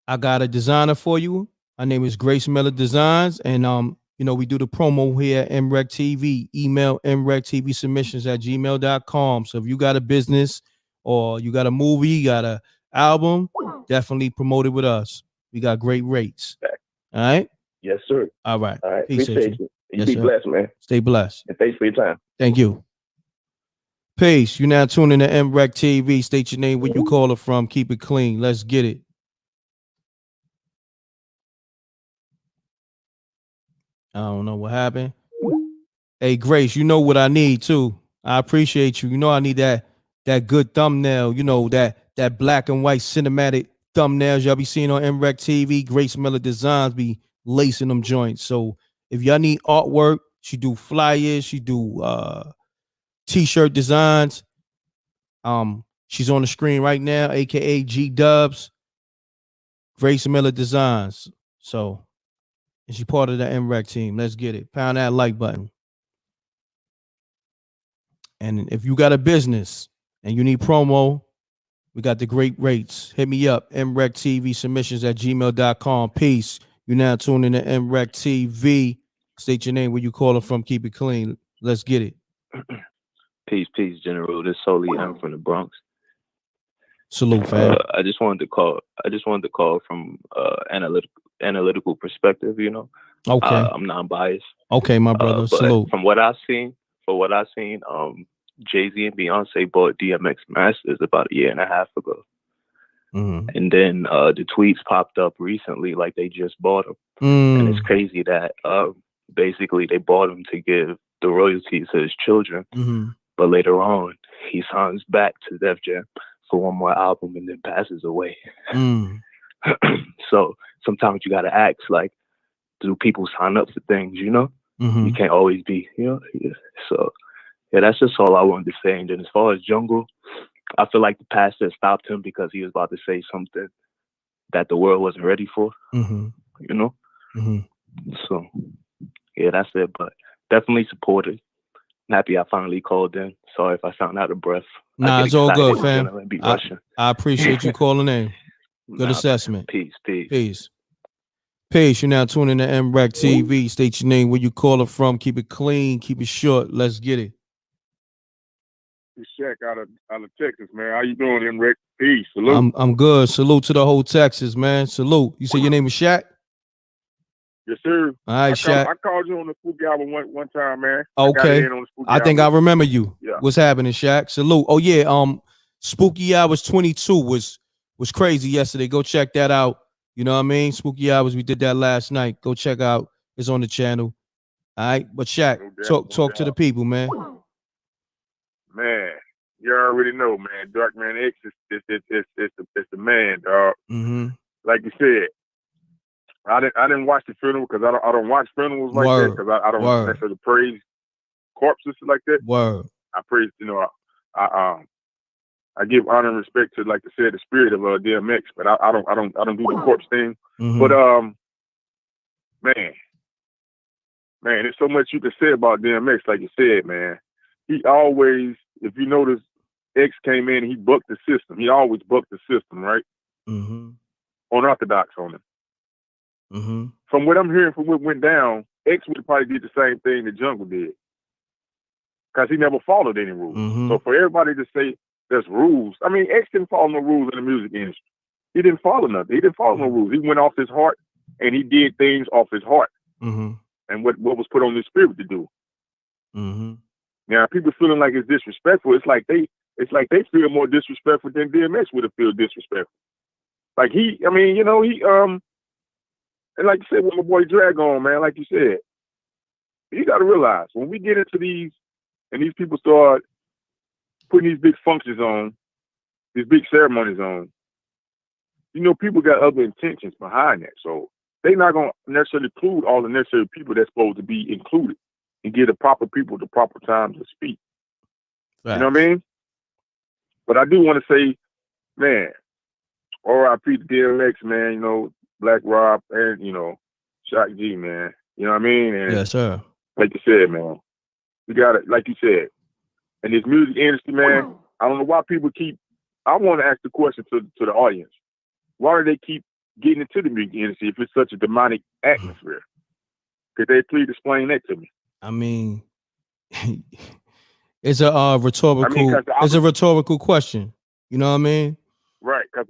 I got a designer for you. Her name is Grace Miller Designs. And we do the promo here at MRecktv. Email mrecktvsubmissions@gmail.com. So if you got a business or you got a movie, you got an album, definitely promote it with us. We got great rates. All right? Yes, sir. All right. All right. Peace, Appreciate you. You yes, be sir. blessed, man. Stay blessed. And thanks for your time. Thank you. Peace. You now tuning to MRecktv. State your name, where you call it from. Keep it clean. Let's get it. I don't know what happened. Hey, Grace, you know what I need too. I appreciate you. You know I need that good thumbnail. You know that black and white cinematic thumbnails y'all be seeing on MRecktv. Grace Miller Designs be lacing them joints. So if y'all need artwork, she do flyers, she do t-shirt designs. She's on the screen right now, aka G Dubs. Grace Miller Designs. So, and she part of the M.Reck team. Let's get it. Pound that like button. And if you got a business and you need promo, we got the great rates. Hit me up, mrecktvsubmissions@gmail.com. Peace. You now tune in to MRecktv. State your name, where you calling from. Keep it clean. Let's get it. Peace, General. This is Solely M from the Bronx. Salute, fam. I just wanted to call from analytical perspective. Okay. I'm non-biased. Okay, my brother. But Salute. From what I've seen, Jay-Z and Beyonce bought DMX Masters about a year and a half ago. And then the tweets popped up recently like they just bought them. And it's crazy that basically they bought them to give the royalties to his children. But later on, he signs back to Def Jam for one more album and then passes away. So sometimes you got to ask, like, do people sign up for things, You can't always be, So, yeah, that's just all I wanted to say. And then as far as Jungle, I feel like the pastor stopped him because he was about to say something that the world wasn't ready for, So, yeah, that's it. But definitely supported. I'm happy I finally called in. Sorry if I sound out of breath. Nah, it's all good, fam. I appreciate you calling in. Good assessment. Peace. Peace. You're now tuning to MRecktv. State your name, where you calling from. Keep it clean. Keep it short. Let's get it. It's Shaq out of Texas, man. How you doing, M.Reck? Peace. Salute. I'm good. Salute to the whole Texas, man. Salute. You say your name is Shaq? Yes, sir. All right, Shaq. I called you on the Spooky album one time, man. Okay. I think I remember you. Yeah. What's happening, Shaq? Salute. Oh yeah. Spooky Hours 22 was crazy yesterday. Go check that out. You know what I mean? Spooky Hours. We did that last night. Go check out. It's on the channel. All right. But Shaq, talk to the people, man. Man, you already know, man. Darkman X is the man, dog. Like you said, I didn't watch the funeral because I don't watch funerals like that because I don't necessarily praise corpses like that. I praise, I give honor and respect to, like I said, the spirit of DMX, but I don't do the corpse thing. But man, there's so much you can say about DMX, like you said, man. He always, if you notice, X came in, he bucked the system. He always bucked the system, right? Unorthodox on him. From what I'm hearing, from what went down, X would have probably did the same thing the Jungle did, because he never followed any rules. So for everybody to say there's rules, I mean, X didn't follow no rules in the music industry. He didn't follow nothing. He didn't follow no rules. He went off his heart, and he did things off his heart, and what was put on his spirit to do. Now, people feeling like it's disrespectful. It's like they feel more disrespectful than DMX would have feel disrespectful. Like he, and like you said, with my boy Dragon, man, like you said, you got to realize when we get into these, and these people start putting these big functions on, these big ceremonies on, people got other intentions behind that. So they're not going to necessarily include all the necessary people that's supposed to be included and give the proper people the proper time to speak. Right. You know what I mean? But I do want to say, man, R.I.P. to DMX, man, Black Rob and, Shock G, man. You know what I mean? And yes, sir. Like you said, man, we got it, like you said. And this music industry, man, I don't know why people I want to ask the question to the audience. Why do they keep getting into the music industry if it's such a demonic atmosphere? Could they please explain that to me? I mean, it's a rhetorical. It's a rhetorical question. You know what I mean? Right, because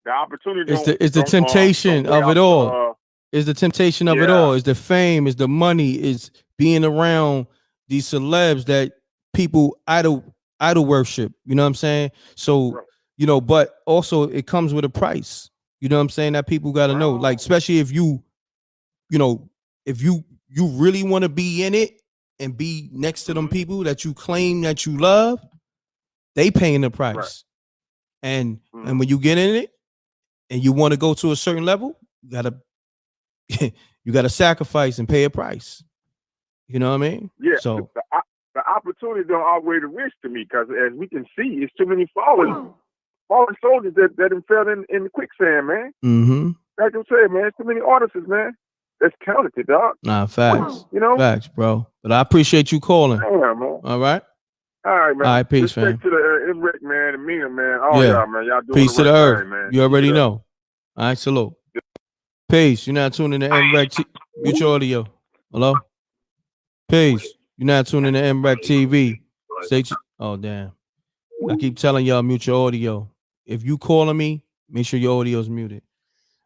the opportunity. It's the temptation of it all. It's the temptation of it all. It's the fame. It's the money. It's being around these celebs that people idol worship. You know what I'm saying? So but also it comes with a price. You know what I'm saying? That people got to know. Like, especially if you really want to be in it and be next to them people that you claim that you love, they paying the price. Right. And when you get in it and you want to go to a certain level, you gotta sacrifice and pay a price. You know what I mean? Yeah. So the opportunity don't outweigh the risk to me, because as we can see, it's too many fallen soldiers that have fell in the quicksand, man. Like I said, man, too many artists, man. That's talented, dog. Nah, facts. Facts, bro. But I appreciate you calling. Yeah, man. All right. All right, man. All right, peace, Respect to the M.Reck, man, and Mina, man. All y'all, man. Y'all doing peace the to the right earth, thing, man. You already know. All right, salute. Peace. You're not tuning to M.Reck. Mute your audio. Hello. Peace. You're not tuning to MRecktv. Oh, damn. I keep telling y'all, mute your audio. If you calling me, make sure your audio is muted.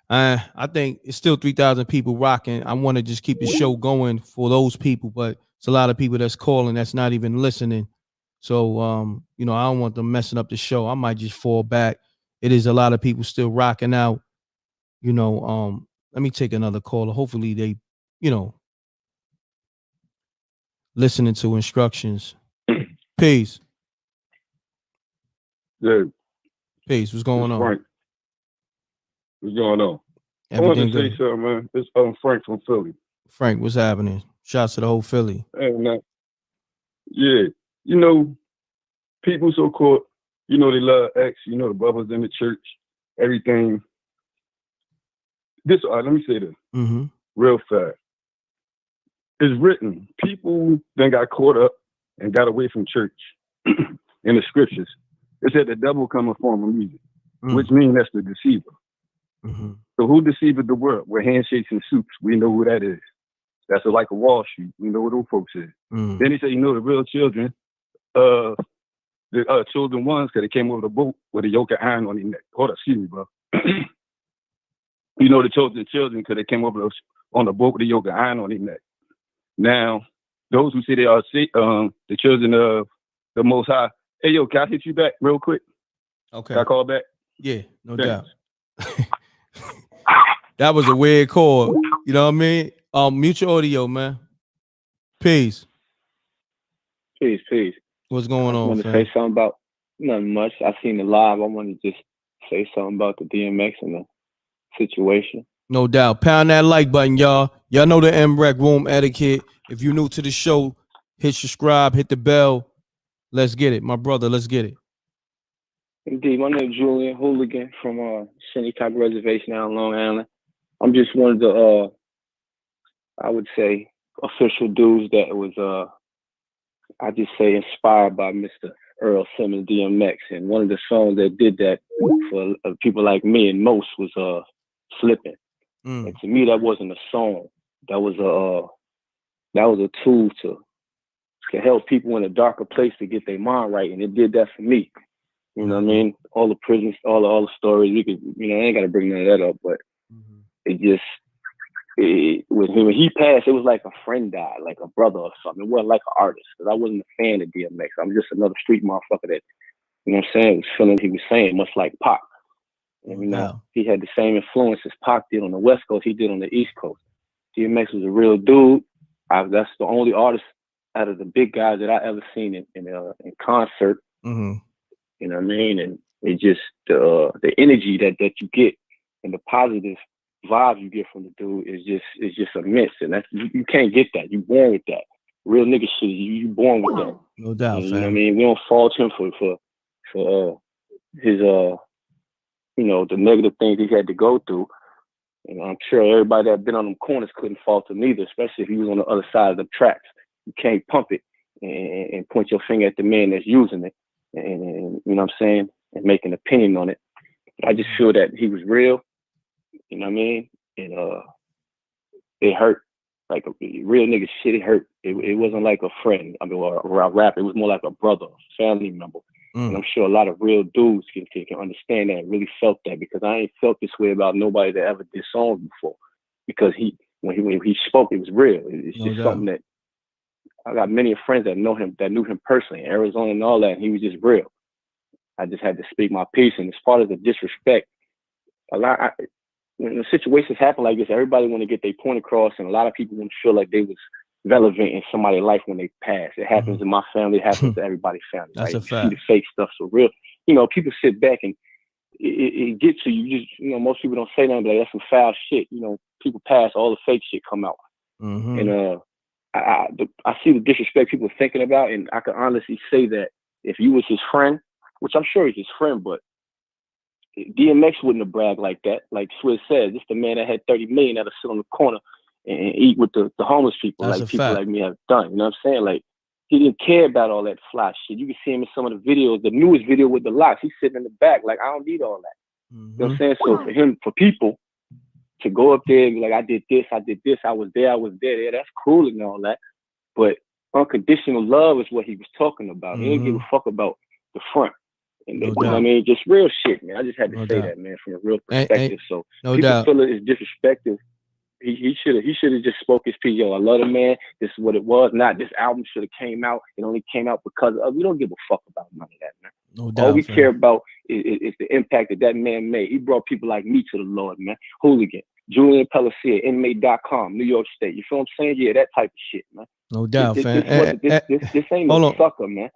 I think it's still 3,000 people rocking. I want to just keep the show going for those people, but it's a lot of people that's calling that's not even listening. So, I don't want them messing up the show. I might just fall back. It is a lot of people still rocking out. Let me take another caller. Hopefully they, listening to instructions. Peace. Yeah. Peace. What's going on? Frank. What's going on? Everything I wanted to good. say something, man. It's Frank from Philly. Frank, what's happening? Shouts to the whole Philly. And yeah, people so caught, they love X, the brothers in the church, everything. Let me say this real fast. It's written. People then got caught up and got away from church in the scriptures. It said the devil come in form of music, which means that's the deceiver. So who deceived the world? With handshakes and soups, we know who that is. That's like a Wall Street. We know what those folks is. Then he said, the real children, the chosen ones, because they came over the boat with a yoke of iron on their neck. Hold up, excuse me, bro. The chosen children, because they came over on the boat with a yoke of iron on their neck. Now, those who say they are the children of the Most High. Hey, yo, can I hit you back real quick? Okay. Can I call back? Yeah, no doubt. That was a weird call. You know what I mean? Mute your audio, man. Peace. Peace. What's going on? I want to say something about nothing much. I seen it live. I want to just say something about the DMX and the situation. No doubt. Pound that like button, y'all. Y'all know the M.Reck room etiquette. If you're new to the show, hit subscribe, hit the bell. Let's get it, my brother. Let's get it. Indeed. My name is Julian Hooligan from Shinnecock Reservation out in Long Island. I'm just one of the, I would say, official dudes that was, I just say, inspired by Mr. Earl Simmons, DMX. And one of the songs that did that for people like me and most was Slipping. And to me, that wasn't a song. That was a tool to help people in a darker place to get their mind right. And it did that for me. You know what I mean? All the prisons, all the stories. We could, I ain't got to bring none of that up, but it just, when he passed, it was like a friend died, like a brother or something. It wasn't like an artist, because I wasn't a fan of DMX. I'm just another street motherfucker that, you know what I'm saying, was feeling what he was saying, much like Pac. And, he had the same influence as Pac did on the West Coast, he did on the East Coast. DMX was a real dude. That's the only artist out of the big guys that I ever seen in concert. You know what I mean? And it just, the energy that you get and the positive vibe you get from the dude is just immense. And that's, you can't get that. You born with that. Real nigga shit, you born with that. No doubt, and, you know what I mean? We don't fault him for his the negative things he had to go through. And I'm sure everybody that been on them corners couldn't fault him either, especially if he was on the other side of the tracks. You can't pump it and point your finger at the man that's using it and you know what I'm saying, and make an opinion on it. But I just feel that he was real, you know what I mean? And it hurt. Like a real nigga shit, it hurt. It wasn't like a friend, or a rapper. It was more like a brother, family member. And I'm sure a lot of real dudes can understand that and really felt that, because I ain't felt this way about nobody that ever did songs before. Because when he spoke, it was real. It's just something that I got many friends that knew him personally in Arizona and all that, and he was just real. I just had to speak my piece. And as far as the disrespect, when situations happen like this, everybody want to get their point across, and a lot of people want to feel like they was relevant in somebody's life when they pass. It happens in my family, it happens to everybody's family. That's right? a fact. You see the fake stuff. So real, people sit back and it gets to you. Just, most people don't say nothing, but that's some foul shit. People pass, all the fake shit come out. And I see the disrespect people are thinking about, and I can honestly say that if you was his friend, which I'm sure he's his friend, but DMX wouldn't have bragged like that. Like Swizz said, this the man that had 30 million that'll sit on the corner and eat with the homeless people. That's like a people fact. like me have done. You know what I'm saying? Like, he didn't care about all that fly shit. You can see him in some of the videos, the newest video with the locks. He's sitting in the back like, I don't need all that. You know what I'm saying? So for people to go up there and be like, I did this, I was there. Yeah, that's cool and all that. But unconditional love is what he was talking about. He didn't give a fuck about the front. And you know what I mean? Just real shit, man. I just had to say that, man, from a real perspective. So people feel it is disrespectful. He should have just spoke his piece. Yo, I love the man. This is what it was. Not this album should have came out. It only came out because of. We don't give a fuck about none of that, man. No doubt. All we care about is the impact that man made. He brought people like me to the Lord, man. Hooligan, Julian Pelletier, inmate.com, New York State. You feel what I'm saying? Yeah, that type of shit, man. No doubt, fam. This ain't no sucker, man.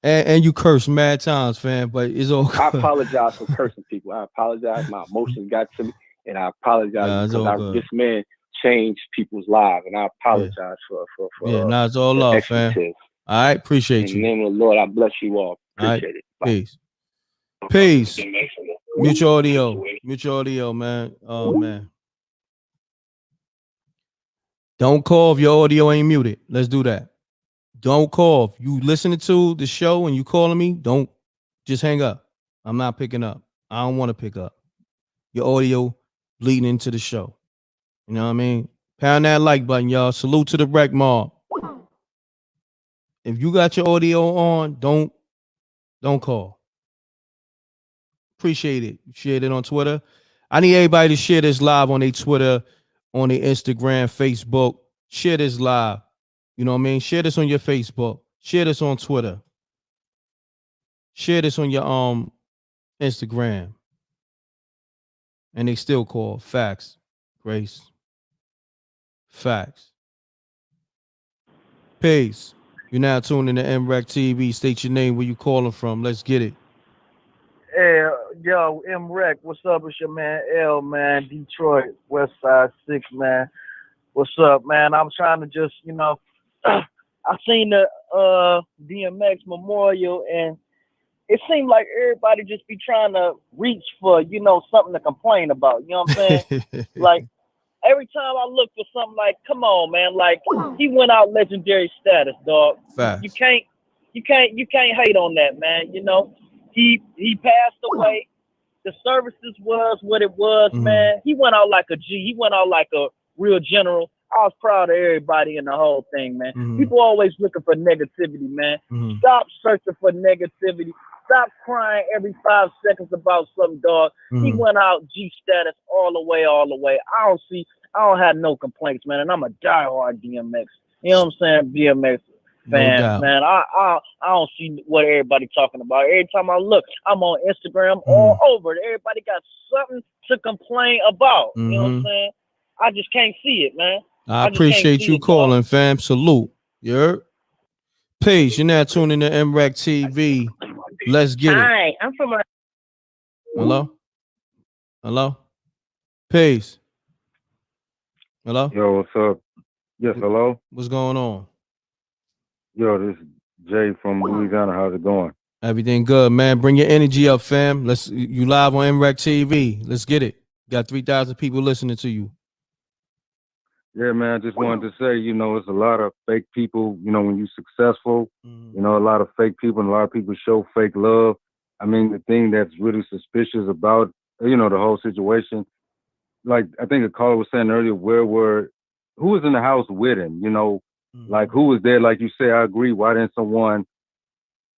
And you curse mad times, fam, but it's all good. I apologize for cursing people. I apologize. My emotions got to me, and I apologize because this man changed people's lives, and I apologize for it's all love, fam. All right, appreciate you. In the name of the Lord, I bless you all. Appreciate it. Bye. Peace. Mutual audio, man. Oh, man. Don't call if your audio ain't muted. Let's do that. Don't call. If you listening to the show and you calling me, don't just hang up. I'm not picking up. I don't want to pick up. Your audio bleeding into the show. You know what I mean? Pound that like button, y'all. Salute to the Wreck Mob. If you got your audio on, don't call. Appreciate it. Share it on Twitter. I need everybody to share this live on their Twitter, on their Instagram, Facebook. Share this live. You know what I mean? Share this on your Facebook. Share this on Twitter. Share this on your Instagram. And they still call. Facts. Grace. Facts. Peace. You're now tuned in to MRecktv. State your name, where you calling from. Let's get it. Hey, yo, M.Reck, what's up? It's your man L, man, Detroit, West Side 6, man. What's up, man? I'm trying to just, I seen the DMX memorial, and it seemed like everybody just be trying to reach for, something to complain about. You know what I'm saying? Like, every time I look for something, like, come on, man, like, he went out legendary status, dog. Facts. You can't hate on that, man. He passed away. The services was what it was, man. He went out like a G. He went out like a real general. I was proud of everybody in the whole thing, man. People always looking for negativity, man. Stop searching for negativity. Stop crying every 5 seconds about something, dog. He went out G status all the way. I don't have no complaints, man. And I'm a diehard DMX. You know what I'm saying? DMX fan, No doubt. man. I don't see what everybody talking about. Every time I look, I'm on Instagram all over. Everybody got something to complain about. You know what I'm saying? I just can't see it, man. I appreciate you calling, fam. Salute. You heard? Peace. You're now tuning to MRecktv. Let's get it. Hi, I'm from a. Hello? Peace. Hello? Yo, what's up? Yes, hello? What's going on? Yo, this is Jay from Louisiana. How's it going? Everything good, man. Bring your energy up, fam. You live on MRecktv. Let's get it. Got 3,000 people listening to you. Yeah, man, I just wanted to say, it's a lot of fake people, when you're successful, a lot of fake people and a lot of people show fake love. I mean, the thing that's really suspicious about, the whole situation, like I think a caller was saying earlier, who was in the house with him, like who was there? Like you say, I agree. Why didn't someone,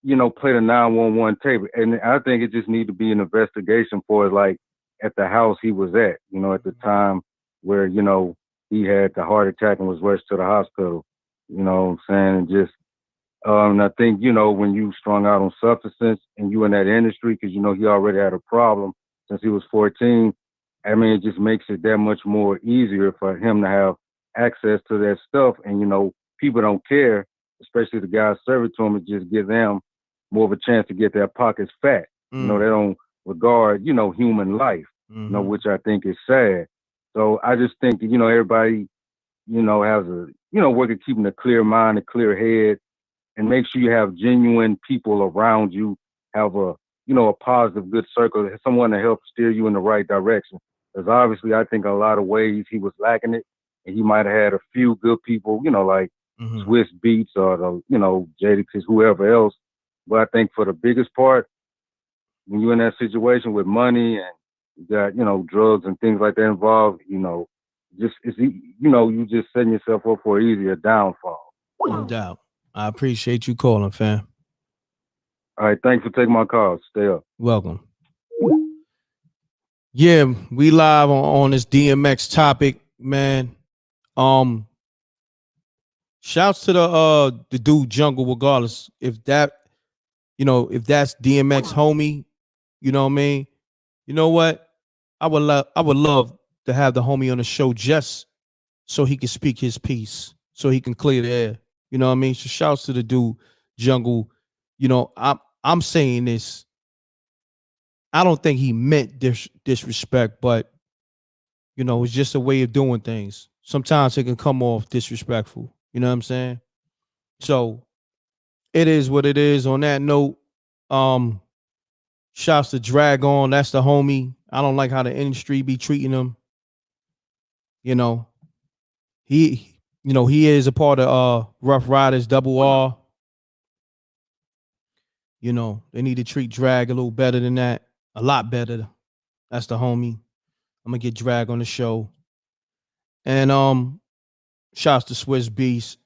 play the 911 tape? And I think it just needs to be an investigation for like at the house he was at, at the time where, he had the heart attack and was rushed to the hospital, you know what I'm saying? And just, and I think, when you strung out on substances and you in that industry, because, he already had a problem since he was 14, I mean, it just makes it that much more easier for him to have access to that stuff. And, people don't care, especially the guys serving to him, it just gives them more of a chance to get their pockets fat. They don't regard, human life, which I think is sad. So I just think that, everybody, has a, work at keeping a clear mind, a clear head, and make sure you have genuine people around you, have a, a positive, good circle, someone to help steer you in the right direction. Because obviously I think in a lot of ways he was lacking it, and he might have had a few good people, like Swizz Beatz or the, Jadakiss, whoever else. But I think for the biggest part, when you're in that situation with money and you got, drugs and things like that involved, you just setting yourself up for an easier downfall. No doubt. I appreciate you calling, fam. All right, thanks for taking my call. Stay up. Welcome. Yeah, we live on this DMX topic, man. Shouts to the dude Jungle, regardless if that, if that's DMX homie, you know what I mean? You know what? I would love to have the homie on the show just so he can speak his piece, so he can clear the air. You know what I mean? So shouts to the dude Jungle. I'm saying this. I don't think he meant disrespect, but it's just a way of doing things. Sometimes it can come off disrespectful. You know what I'm saying? So it is what it is. On that note, shouts to Drag On. That's the homie. I don't like how the industry be treating him. He is a part of Rough Riders Double R. They need to treat Drag a little better than that. A lot better. That's the homie. I'm gonna get Drag on the show. And shouts to Swizz Beatz.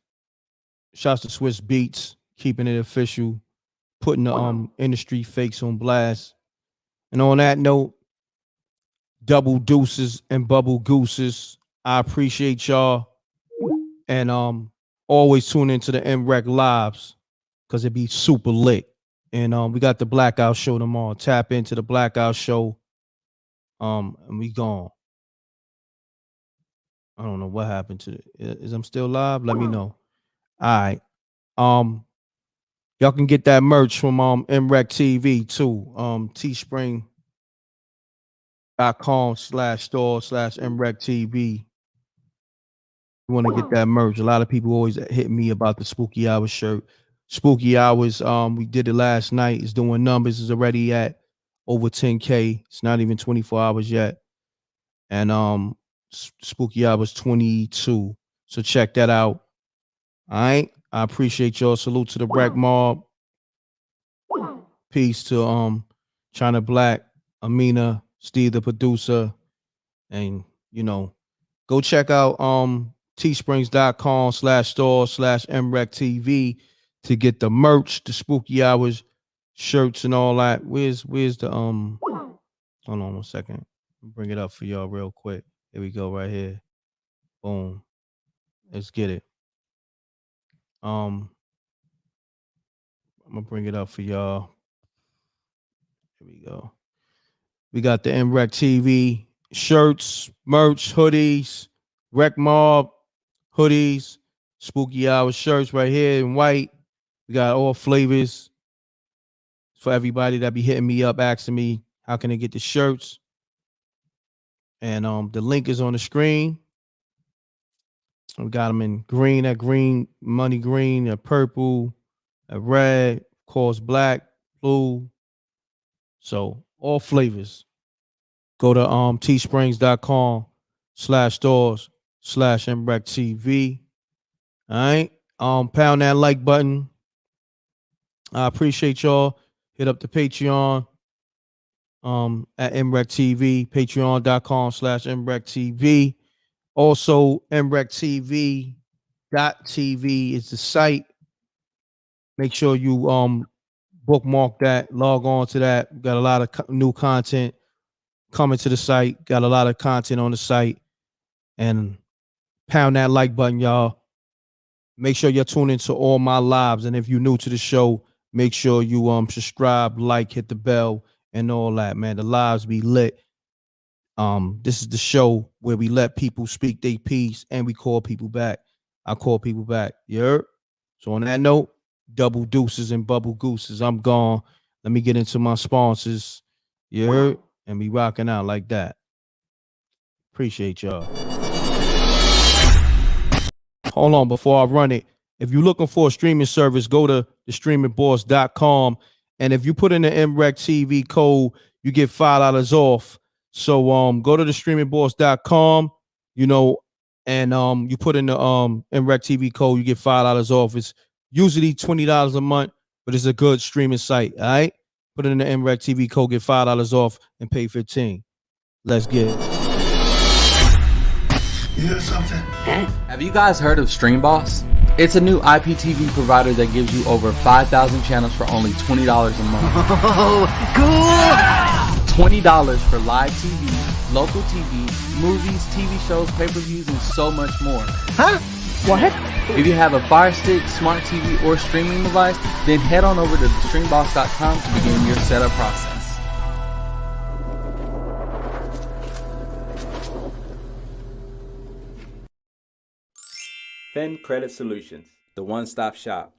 Shouts to Swizz Beatz, keeping it official, putting the industry fakes on blast. And on that note, double deuces and bubble gooses. I appreciate y'all. And always tune into the M.Reck lives because it be super lit. And we got the Blackout Show tomorrow. Tap into the Blackout Show. And we gone. I don't know what happened to it. Is I'm still live? Let me know. All right. Y'all can get that merch from MRecktv too. teespring.com/store/MRecktv. You want to get that merch. A lot of people always hit me about the Spooky Hours shirt. Spooky Hours, we did it last night. It's doing numbers. It's already at over 10K. It's not even 24 hours yet. And Spooky Hours 22. So check that out. All right. I appreciate y'all. Salute to the Breck Mob. Peace to China Black, Amina, Steve the producer. And go check out teesprings.com/store/MRecktv to get the merch, the Spooky Hours shirts and all that. Where's the hold on 1 second. Bring it up for y'all real quick. Here we go, right here. Boom. Let's get it. I'm gonna bring it up for y'all. Here we go. We got the MRecktv shirts, merch, hoodies, Rec Mob hoodies, Spooky Hour shirts right here in white. We got all flavors for everybody that be hitting me up asking me how can they get the shirts. And the link is on the screen. We got them in green, that green, money green, that purple, that red, of course, black, blue. So all flavors. Go to teesprings.com/stores/MRecktv. All right. Pound that like button. I appreciate y'all. Hit up the Patreon at MRecktv, patreon.com/MRecktv. Also, MRecktv.tv is the site. Make sure you bookmark that, log on to that. We got a lot of new content coming to the site. Got a lot of content on the site. And pound that like button, y'all. Make sure you're tuned into all my lives. And if you're new to the show, make sure you subscribe, like, hit the bell, and all that, man. The lives be lit. This is the show where we let people speak their piece and we call people back. I call people back. You heard? So on that note, double deuces and bubble gooses. I'm gone. Let me get into my sponsors. You heard? And we rocking out like that. Appreciate y'all. Hold on before I run it. If you're looking for a streaming service, go to thestreamingboss.com. And if you put in the MRecktv code, you get $5 off. So go to thestreamingboss.com, and you put in the MRecktv code, you get $5 off. It's usually $20 a month, but it's a good streaming site. All right. Put it in the MRecktv code, get $5 off, and pay $15. Let's get it. You hear something? Have you guys heard of StreamBoss? It's a new IPTV provider that gives you over 5,000 channels for only $20 a month. Oh, cool! $20 for live TV, local TV, movies, TV shows, pay-per-views, and so much more. Huh? What? If you have a Fire Stick, smart TV, or streaming device, then head on over to thestreamboss.com to begin your setup process. Fen Credit Solutions, the one-stop shop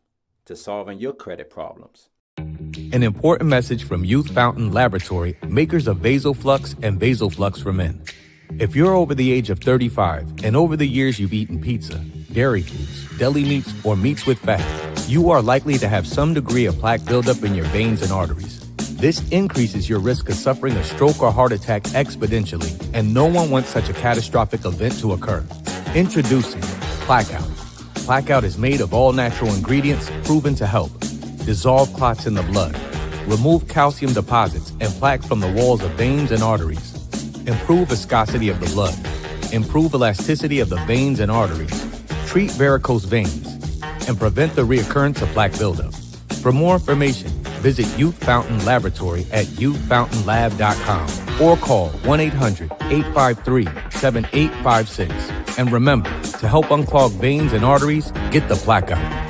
to solving your credit problems. An important message from Youth Fountain Laboratory, makers of VasoFlux and VasoFlux for Men. If you're over the age of 35 and over the years you've eaten pizza, dairy foods, deli meats, or meats with fat, you are likely to have some degree of plaque buildup in your veins and arteries. This increases your risk of suffering a stroke or heart attack exponentially, and no one wants such a catastrophic event to occur. Introducing Blackout. Blackout is made of all natural ingredients proven to help dissolve clots in the blood, remove calcium deposits and plaque from the walls of veins and arteries, improve viscosity of the blood, improve elasticity of the veins and arteries, treat varicose veins, and prevent the reoccurrence of plaque buildup. For more information, visit Youth Fountain Laboratory at youthfountainlab.com or call 1-800-853-7856. And remember, to help unclog veins and arteries, get the plaque out.